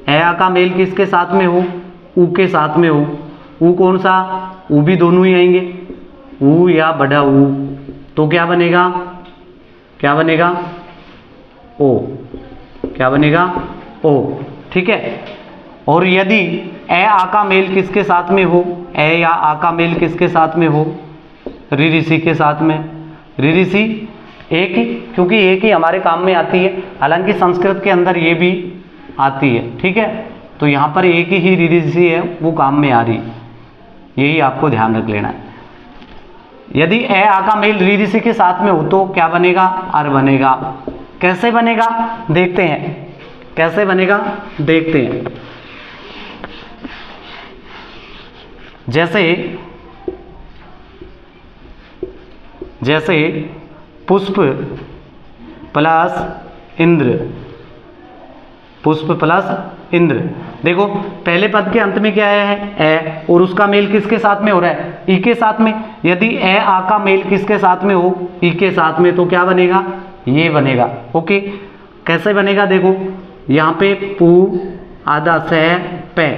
ए आ का मेल किसके साथ में हो? ऊ के साथ में हो। ऊ कौन सा? ऊ भी दोनों ही आएंगे, ऊ या बड़ा ऊ, तो क्या बनेगा? क्या बनेगा? ओ। क्या बनेगा? ओ। ठीक है, और यदि ए आ का मेल किसके साथ में हो? ए या आ का मेल किसके साथ में हो? री री सी के साथ में। री री सी एक ही, क्योंकि एक ही हमारे काम में आती है, हालांकि संस्कृत के अंदर ये भी आती है। ठीक है, तो यहाँ पर एक ही री री सी है वो काम में आ रही, यही आपको ध्यान रख लेना है। यदि ए आ का मेल री री सी के साथ में हो तो क्या बनेगा? अर बनेगा। कैसे बनेगा देखते हैं, कैसे बनेगा देखते हैं। जैसे पुष्प प्लस इंद्र, पुष्प प्लस इंद्र। देखो पहले पद के अंत में क्या है? ए, और उसका मेल किसके साथ में हो रहा है? ई के साथ में। यदि ए आ का मेल किसके साथ में हो? ई के साथ में, तो क्या बनेगा? ये बनेगा। ओके, कैसे बनेगा? देखो यहाँ पे पू आधा सह पे,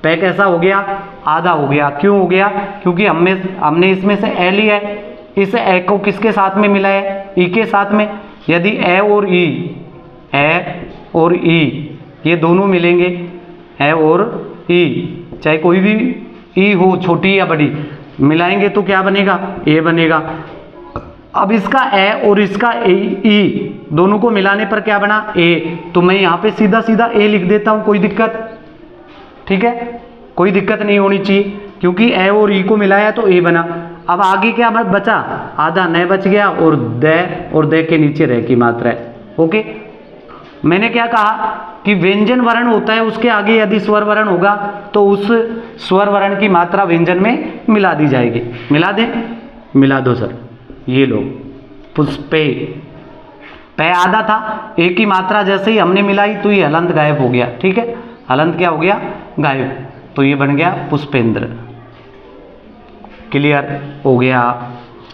पे कैसा हो गया? आधा हो गया। क्यों हो गया? क्योंकि हमने इसमें से ए लिया है, इस ए को किसके साथ में मिला है? ई के साथ में। यदि ए और ई ये दोनों मिलेंगे, ए और ई, चाहे कोई भी ई हो, छोटी या बड़ी, मिलाएंगे तो क्या बनेगा? ए बनेगा। अब इसका ए और इसका ई दोनों को मिलाने पर क्या बना? ए। तो मैं यहाँ पे सीधा सीधा ए लिख देता हूँ, कोई दिक्कत? ठीक है, कोई दिक्कत नहीं होनी चाहिए, क्योंकि ए और ई को मिलाया तो ए बना। अब आगे क्या बचा? आधा न बच गया और दे के नीचे रह की मात्रा है। ओके, मैंने क्या कहा कि व्यंजन वर्ण होता है, उसके आगे यदि स्वर वर्ण होगा तो उस स्वर वर्ण की मात्रा व्यंजन में मिला दी जाएगी। मिला दें, मिला दो सर। ये लो, पुष्पे, पै आधा था, एक की मात्रा जैसे ही हमने मिलाई तो ये हलंत गायब हो गया। ठीक है, हलंत क्या हो गया? गायब। तो ये बन गया पुष्पेंद्र। क्लियर हो गया।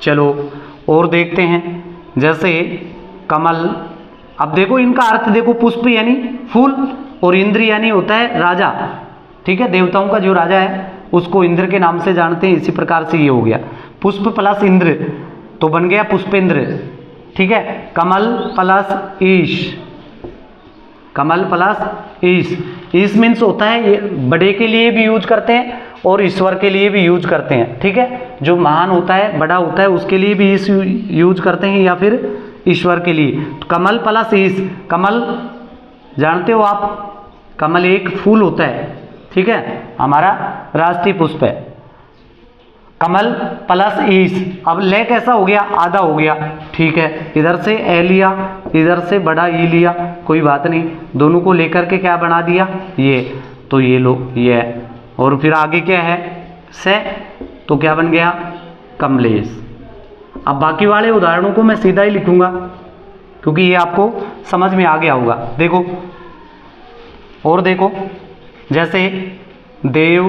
चलो और देखते हैं, जैसे कमल। अब देखो इनका अर्थ देखो, पुष्प यानी फूल और इंद्र यानी होता है राजा। ठीक है, देवताओं का जो राजा है उसको इंद्र के नाम से जानते हैं। इसी प्रकार से ये हो गया पुष्प प्लस इंद्र तो बन गया पुष्पेंद्र। ठीक है, कमल प्लस ईश, कमल प्लस ईश। ईश मीन्स होता है, ये बड़े के लिए भी यूज करते हैं और ईश्वर के लिए भी यूज करते हैं। ठीक है, जो महान होता है, बड़ा होता है, उसके लिए भी ईश यूज करते हैं या फिर ईश्वर के लिए। तो कमल प्लस ईश, कमल जानते हो आप, कमल एक फूल होता है। ठीक है, हमारा राष्ट्रीय पुष्प है। कमल प्लस ईश, अब ले कैसा हो गया? आधा हो गया। ठीक है, इधर से ए लिया, इधर से बड़ा ई लिया, कोई बात नहीं, दोनों को लेकर के क्या बना दिया? ये। तो ये लो, ये है। और फिर आगे क्या है? से, तो क्या बन गया? कमलेश। अब बाकी वाले उदाहरणों को मैं सीधा ही लिखूंगा क्योंकि ये आपको समझ में आ गया होगा। देखो और देखो, जैसे देव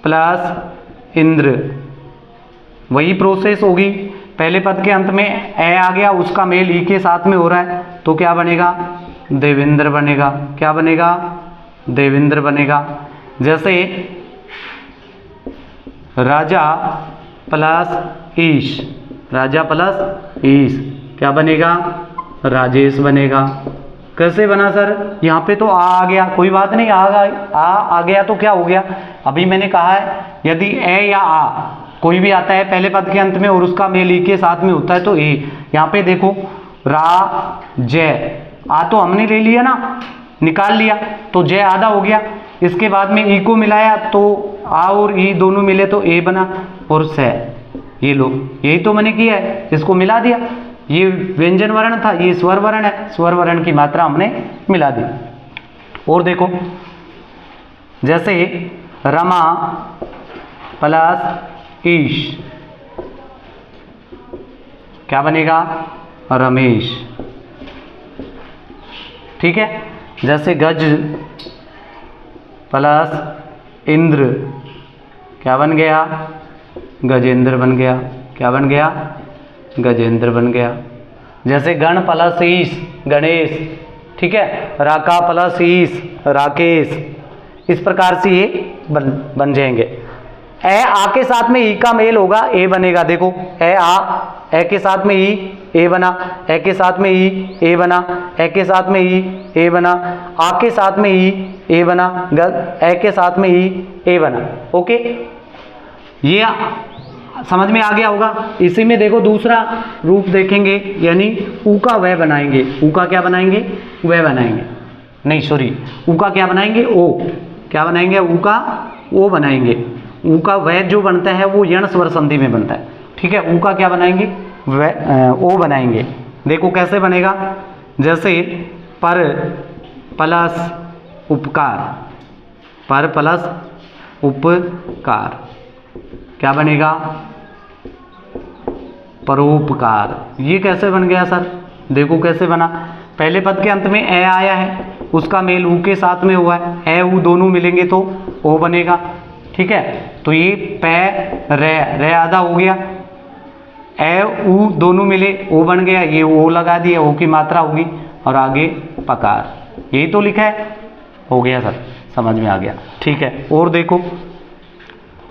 प्लस इंद्र, वही प्रोसेस होगी। पहले पद के अंत में ए आ गया, उसका मेल ई के साथ में हो रहा है तो क्या बनेगा? देवेंद्र बनेगा। क्या बनेगा? देवेंद्र बनेगा। जैसे राजा प्लस ईश, राजा प्लस ईश क्या बनेगा? राजेश बनेगा। कैसे बना सर? यहाँ पे तो आ गया, कोई बात नहीं, आ गया तो क्या हो गया? अभी मैंने कहा है यदि ए या आ कोई भी आता है पहले पद के अंत में और उसका मेल ई के साथ में होता है तो ए। यहाँ पे देखो रा जय, आ तो हमने ले लिया ना, निकाल लिया तो जय आधा हो गया। इसके बाद में ई को मिलाया तो आ और ई दोनों मिले तो ए बना और से। ये लो, यही तो मैंने किया है, इसको मिला दिया। ये व्यंजन वर्ण था, ये स्वर वर्ण है, स्वर वर्ण की मात्रा हमने मिला दी। और देखो जैसे रमा प्लस ईश क्या बनेगा? रमेश। ठीक है, जैसे गज प्लस इंद्र क्या बन गया? गजेंद्र बन गया। क्या बन गया? गजेंद्र बन गया। जैसे गण प्लस ईश गणेश। ठीक है, राका प्लस ईश राकेश। इस प्रकार से ये बन जाएंगे। ए आ के साथ में ई का मेल होगा, ए बनेगा। देखो ए आ, ए के साथ में ई, ए बना। ए के साथ में ई, ए बना। ए के साथ में ई, ए बना। आ के साथ में ई, ए बना। ए के साथ में ई, ए बना। ओके, ये समझ में आ गया होगा। इसी में देखो दूसरा रूप देखेंगे, यानी ऊ का वह बनाएंगे। ऊ का क्या बनाएंगे? वह बनाएंगे। नहीं सॉरी, ऊ का क्या बनाएंगे? ओ। क्या बनाएंगे? ऊ का ओ बनाएंगे। ऊ का वह जो बनता है वो यण स्वर संधि में बनता है। ठीक है, ऊ का क्या बनाएंगे? वह ओ बनाएंगे। देखो कैसे बनेगा, जैसे पर प्लस उपकार, पर प्लस उपकार क्या बनेगा? परोपकार। ये कैसे बन गया सर? देखो कैसे बना। पहले पद के अंत में ए आया है, उसका मेल ऊ के साथ में हुआ है, ए ऊ दोनों मिलेंगे तो ओ बनेगा। ठीक है, तो ये पै रे आधा हो गया, ए ऊ दोनों मिले ओ बन गया, ये ओ लगा दिया, ओ की मात्रा होगी और आगे पकार। यही तो लिखा है, हो गया सर, समझ में आ गया। ठीक है, और देखो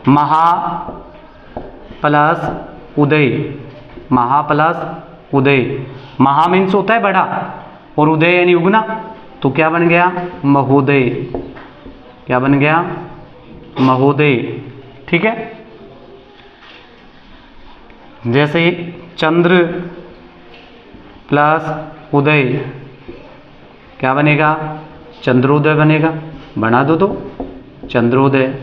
महा प्लस उदय, महा प्लस उदय। महा मीन्स होता है बड़ा और उदय यानी उगना, तो क्या बन गया? महोदय। क्या बन गया? महोदय। ठीक है, जैसे चंद्र प्लस उदय क्या बनेगा? चंद्रोदय बनेगा। बना दो तो चंद्रोदय।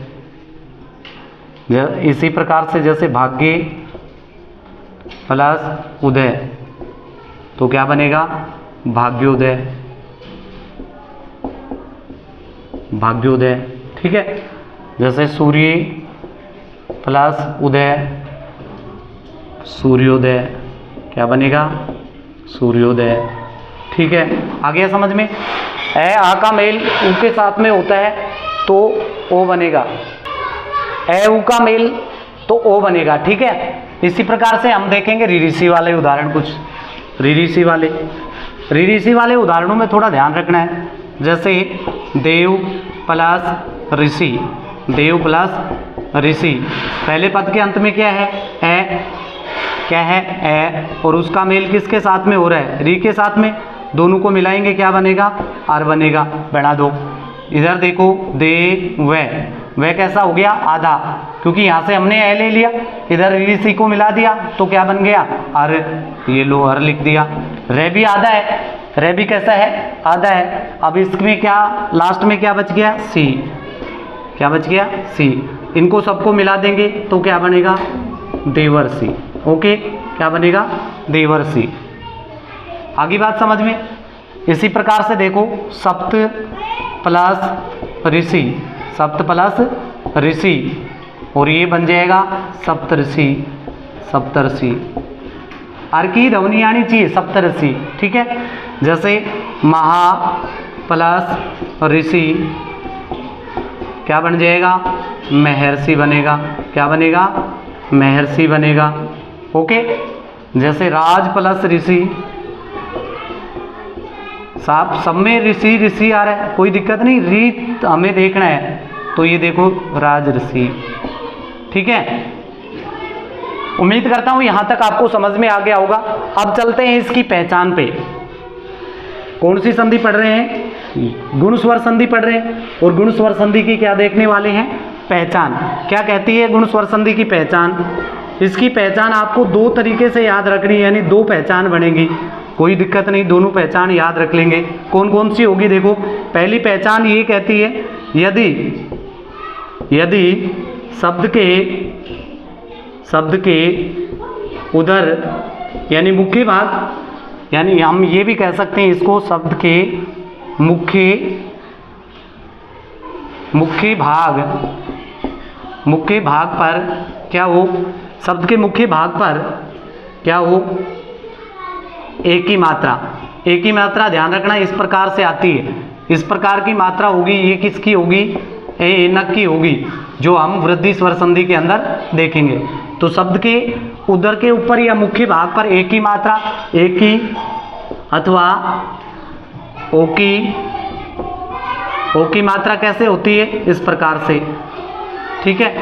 इसी प्रकार से जैसे भाग्य प्लस उदय तो क्या बनेगा? भाग्योदय। भाग्योदय। ठीक है, जैसे सूर्य प्लस उदय, सूर्योदय, क्या बनेगा? सूर्योदय। ठीक है, आ गया समझ में? ए आ का मेल उ के साथ में होता है तो ओ बनेगा, ए उ का मेल तो ओ बनेगा। ठीक है, इसी प्रकार से हम देखेंगे ऋषि वाले उदाहरण कुछ। ऋषि वाले उदाहरणों में थोड़ा ध्यान रखना है। जैसे देव प्लस ऋषि, देव प्लस ऋषि, पहले पद के अंत में क्या है? ए, क्या है? ए, और उसका मेल किसके साथ में हो रहा है? री के साथ में। दोनों को मिलाएंगे क्या बनेगा? आर बनेगा। बढ़ा दो, इधर देखो, दे वह कैसा हो गया? आधा, क्योंकि यहाँ से हमने ए ले लिया, इधर ऋषि को मिला दिया तो क्या बन गया? अर। ये लो अर लिख दिया। रे भी आधा है, रे भी कैसा है? आधा है। अब इसमें क्या लास्ट में क्या बच गया? सी। क्या बच गया? सी। इनको सबको मिला देंगे तो क्या बनेगा? देवर्षि। ओके, क्या बनेगा? देवर्षि। आगे बात समझ में? इसी प्रकार से देखो, सप्त प्लस ऋषि, सप्त प्लस ऋषि, और ये बन जाएगा सप्तऋषि, सप्तऋषि। आर की ध्वनि आनी चाहिए, सप्तऋषि। ठीक है, जैसे महा प्लस ऋषि, क्या बन जाएगा? महर्षि बनेगा। क्या बनेगा? महर्षि बनेगा। ओके, जैसे राज प्लस ऋषि, साफ सब में ऋषि ऋषि आ रहा है, कोई दिक्कत नहीं, रीत हमें देखना है। तो ये देखो राज ऋषि। ठीक है, उम्मीद करता हूं यहां तक आपको समझ में आ गया होगा। अब चलते हैं इसकी पहचान पे। कौन सी संधि पढ़ रहे हैं? गुण स्वर संधि पढ़ रहे हैं, और गुण स्वर संधि की क्या देखने वाले हैं? पहचान। क्या कहती है गुण स्वर संधि की पहचान? इसकी पहचान आपको दो तरीके से याद रखनी है, यानी दो पहचान बनेगी, कोई दिक्कत नहीं, दोनों पहचान याद रख लेंगे। कौन कौन सी होगी? देखो, पहली पहचान ये कहती है, यदि शब्द के उदर यानी मुख्य भाग, यानी हम ये भी कह सकते हैं इसको, शब्द के मुख्य भाग पर क्या हो? शब्द के मुख्य भाग पर क्या हो? एक ही मात्रा ध्यान रखना, इस प्रकार से आती है, इस प्रकार की मात्रा होगी। ये किसकी होगी? एनक की होगी, जो हम वृद्धि स्वर संधि के अंदर देखेंगे। तो शब्द के उदर के ऊपर या मुख्य भाग पर एक ही मात्रा, एक ही अथवा ओ की मात्रा कैसे होती है? इस प्रकार से। ठीक है,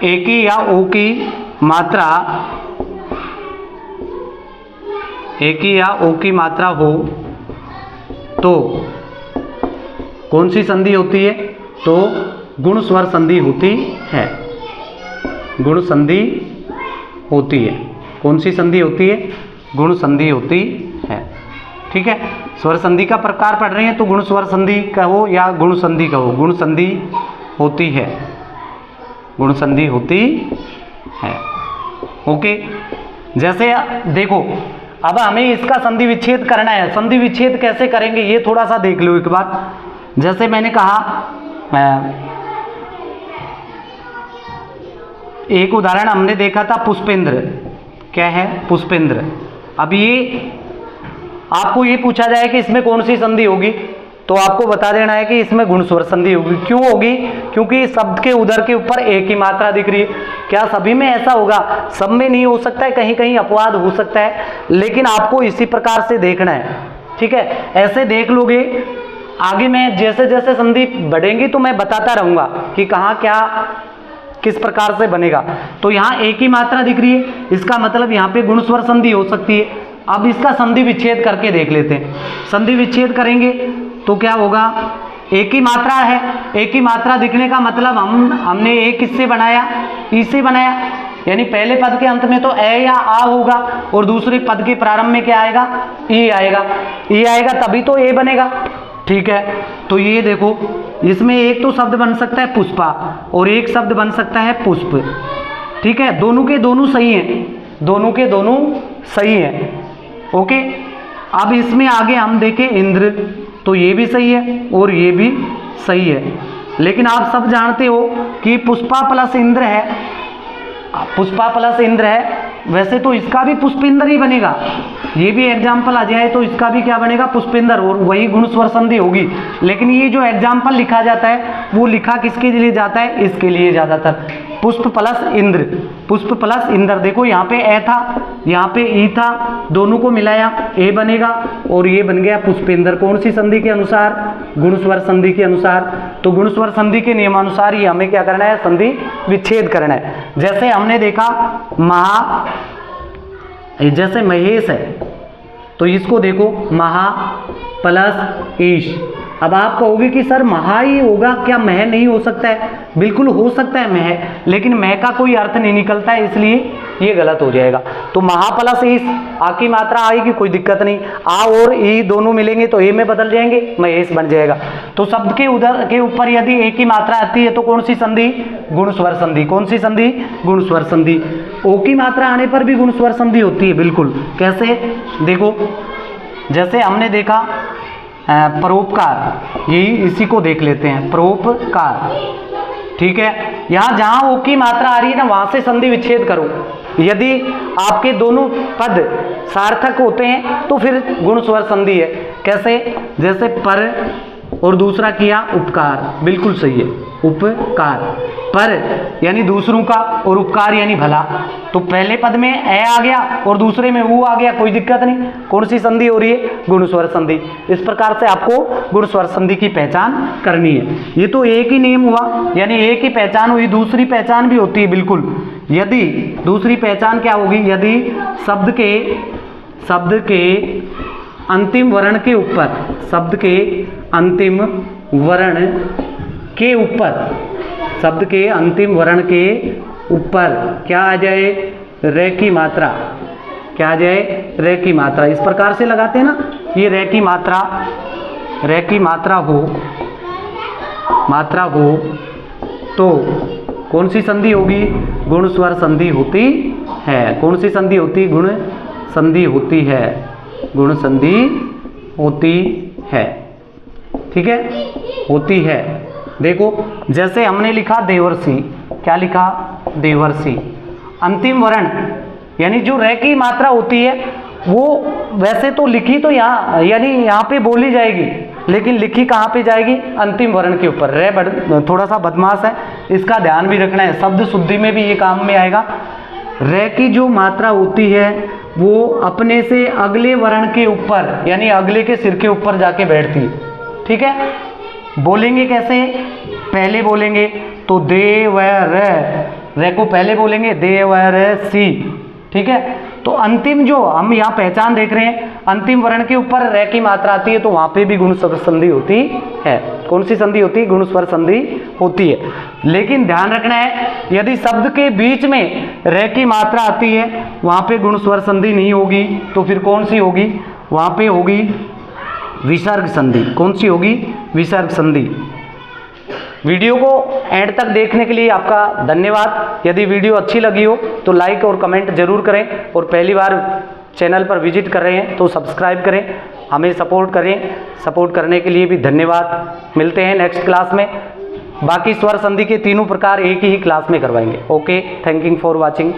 एक ही या ओ की मात्रा, एक ही या ओ की मात्रा हो तो कौन सी संधि होती है? तो गुण स्वर संधि होती है, गुण संधि होती है। कौन सी संधि होती है? गुण संधि होती है। ठीक है, स्वर संधि का प्रकार पढ़ रहे हैं तो गुण स्वर संधि कहो या गुण संधि कहो, गुण संधि होती है, गुण संधि होती है। ओके, जैसे देखो, अब हमें इसका संधि विच्छेद करना है। संधि विच्छेद कैसे करेंगे ये थोड़ा सा देख लो एक बार। जैसे मैंने कहा, एक उदाहरण हमने देखा था पुष्पेंद्र। क्या है? पुष्पेंद्र। अब ये आपको ये पूछा जाए कि इसमें कौन सी संधि होगी, तो आपको बता देना है कि इसमें गुण स्वर संधि होगी। क्यों होगी? क्योंकि शब्द के उदर के ऊपर एक ही मात्रा दिख रही है। क्या सभी में ऐसा होगा? सब में नहीं हो सकता है, कहीं कहीं अपवाद हो सकता है, लेकिन आपको इसी प्रकार से देखना है। ठीक है, ऐसे देख लोगे, आगे मैं जैसे जैसे संधि बढ़ेंगी तो मैं बताता रहूंगा कि कहाँ क्या किस प्रकार से बनेगा। तो यहाँ एक ही मात्रा दिख रही है, इसका मतलब यहाँ पे गुण स्वर संधि हो सकती है। अब इसका संधि विच्छेद करके देख लेते हैं। संधि विच्छेद करेंगे तो क्या होगा? एक ही मात्रा है, एक ही मात्रा दिखने का मतलब हमने एक किससे बनाया? ई से बनाया, यानी पहले पद के अंत में तो ए या आ होगा और दूसरे पद के प्रारंभ में क्या आएगा? ई आएगा। ई आएगा तभी तो ए बनेगा। ठीक है, तो ये देखो, इसमें एक तो शब्द बन सकता है पुष्पा और एक शब्द बन सकता है पुष्प। ठीक है, दोनों के दोनों सही हैं, दोनों के दोनों सही हैं। ओके, अब इसमें आगे हम देखें इंद्र, तो ये भी सही है और ये भी सही है। लेकिन आप सब जानते हो कि पुष्पा प्लस इंद्र है, पुष्पा प्लस इंद्र है, वैसे तो इसका भी पुष्पेंद्र ही बनेगा, ये भी एग्जाम्पल आ जाए तो इसका भी क्या बनेगा, पुष्पेंद्र, और वही गुण स्वर संधि होगी। लेकिन ये जो एग्जाम्पल लिखा जाता है वो लिखा किसके लिए जाता है, इसके लिए ज्यादातर, पुष्प प्लस इंद्र, पुष्प प्लस इंद्र। देखो यहाँ पे ए था, यहाँ पे ई था, दोनों को मिलाया ए बनेगा और ये बन गया पुष्पेंद्र। कौन सी संधि के अनुसार, गुण स्वर संधि के अनुसार। तो गुण स्वर संधि के नियमानुसार ही हमें क्या करना है, संधि विच्छेद करना है। जैसे हमने देखा महा, जैसे महेश है तो इसको देखो महा प्लस ईश। अब आप कहोगे कि सर महा ही होगा क्या, मह नहीं हो सकता है? बिल्कुल हो सकता है मह, लेकिन मह का कोई अर्थ नहीं निकलता है, इसलिए ये गलत हो जाएगा। तो महा प्लस ईश, आ की मात्रा आएगी, कोई दिक्कत नहीं, आ और ई दोनों मिलेंगे तो ए में बदल जाएंगे, महेश बन जाएगा। तो शब्द के उधर के ऊपर यदि ए की मात्रा आती है तो कौन सी संधि, गुण स्वर संधि। कौन सी संधि, गुण स्वर संधि। ओ की मात्रा आने पर भी गुण स्वर संधि होती है, बिल्कुल। कैसे, देखो जैसे हमने देखा परोपकार, यही इसी को देख लेते हैं, परोपकार, ठीक है। यहाँ जहां ओ की मात्रा आ रही है ना, वहां से संधि विच्छेद करो। यदि आपके दोनों पद सार्थक होते हैं तो फिर गुण स्वर संधि है। कैसे, जैसे पर और दूसरा किया उपकार, बिल्कुल सही है, उपकार, पर यानी दूसरों का और उपकार यानी भला। तो पहले पद में ए आ गया और दूसरे में ऊ आ गया, कोई दिक्कत नहीं। कौन सी संधि हो रही है, गुण स्वर संधि। इस प्रकार से आपको गुण स्वर संधि की पहचान करनी है। ये तो एक ही नियम हुआ, यानी एक ही पहचान हुई, दूसरी पहचान भी होती है, बिल्कुल। यदि दूसरी पहचान क्या होगी, यदि शब्द के अंतिम वर्ण के ऊपर, शब्द के अंतिम वर्ण के ऊपर, शब्द के अंतिम वर्ण के ऊपर क्या आ जाए, रे की मात्रा, क्या आ जाए, रे की मात्रा। इस प्रकार से लगाते हैं ना, ये रे की मात्रा, रे की मात्रा हो तो कौन सी संधि होगी, गुण स्वर संधि होती है। कौन सी संधि होती, गुण संधि होती है, गुण संधि होती है, ठीक है, होती है। देखो जैसे हमने लिखा देवर्षि, क्या लिखा, देवर्षि। अंतिम वर्ण यानी जो रे की मात्रा होती है वो वैसे तो लिखी तो यहाँ, यानी यहाँ पे बोली जाएगी, लेकिन लिखी कहाँ पे जाएगी, अंतिम वर्ण के ऊपर। रे थोड़ा सा बदमाश है, इसका ध्यान भी रखना है, शब्द शुद्धि में भी ये काम में आएगा। रे की जो मात्रा होती है वो अपने से अगले वर्ण के ऊपर, यानी अगले के सिर के ऊपर जाके बैठती है, ठीक है। बोलेंगे कैसे, पहले बोलेंगे तो दे व रे को पहले बोलेंगे, दे व सी, ठीक है। तो अंतिम जो हम यहाँ पहचान देख रहे हैं, अंतिम वर्ण के ऊपर रे की मात्रा आती है तो वहां पे भी गुण स्वर संधि होती है। कौन सी संधि होती है, गुण स्वर संधि होती है। लेकिन ध्यान रखना है, यदि शब्द के बीच में रे की मात्रा आती है वहां पे गुण स्वर संधि नहीं होगी, तो फिर कौन सी होगी, वहां पे होगी विसर्ग संधि। कौन सी होगी, विसर्ग संधि। वीडियो को एंड तक देखने के लिए आपका धन्यवाद। यदि वीडियो अच्छी लगी हो तो लाइक और कमेंट जरूर करें, और पहली बार चैनल पर विजिट कर रहे हैं तो सब्सक्राइब करें, हमें सपोर्ट करें। सपोर्ट करने के लिए भी धन्यवाद। मिलते हैं नेक्स्ट क्लास में, बाकी स्वर संधि के तीनों प्रकार एक ही क्लास में करवाएंगे। Okay, thank you for watching.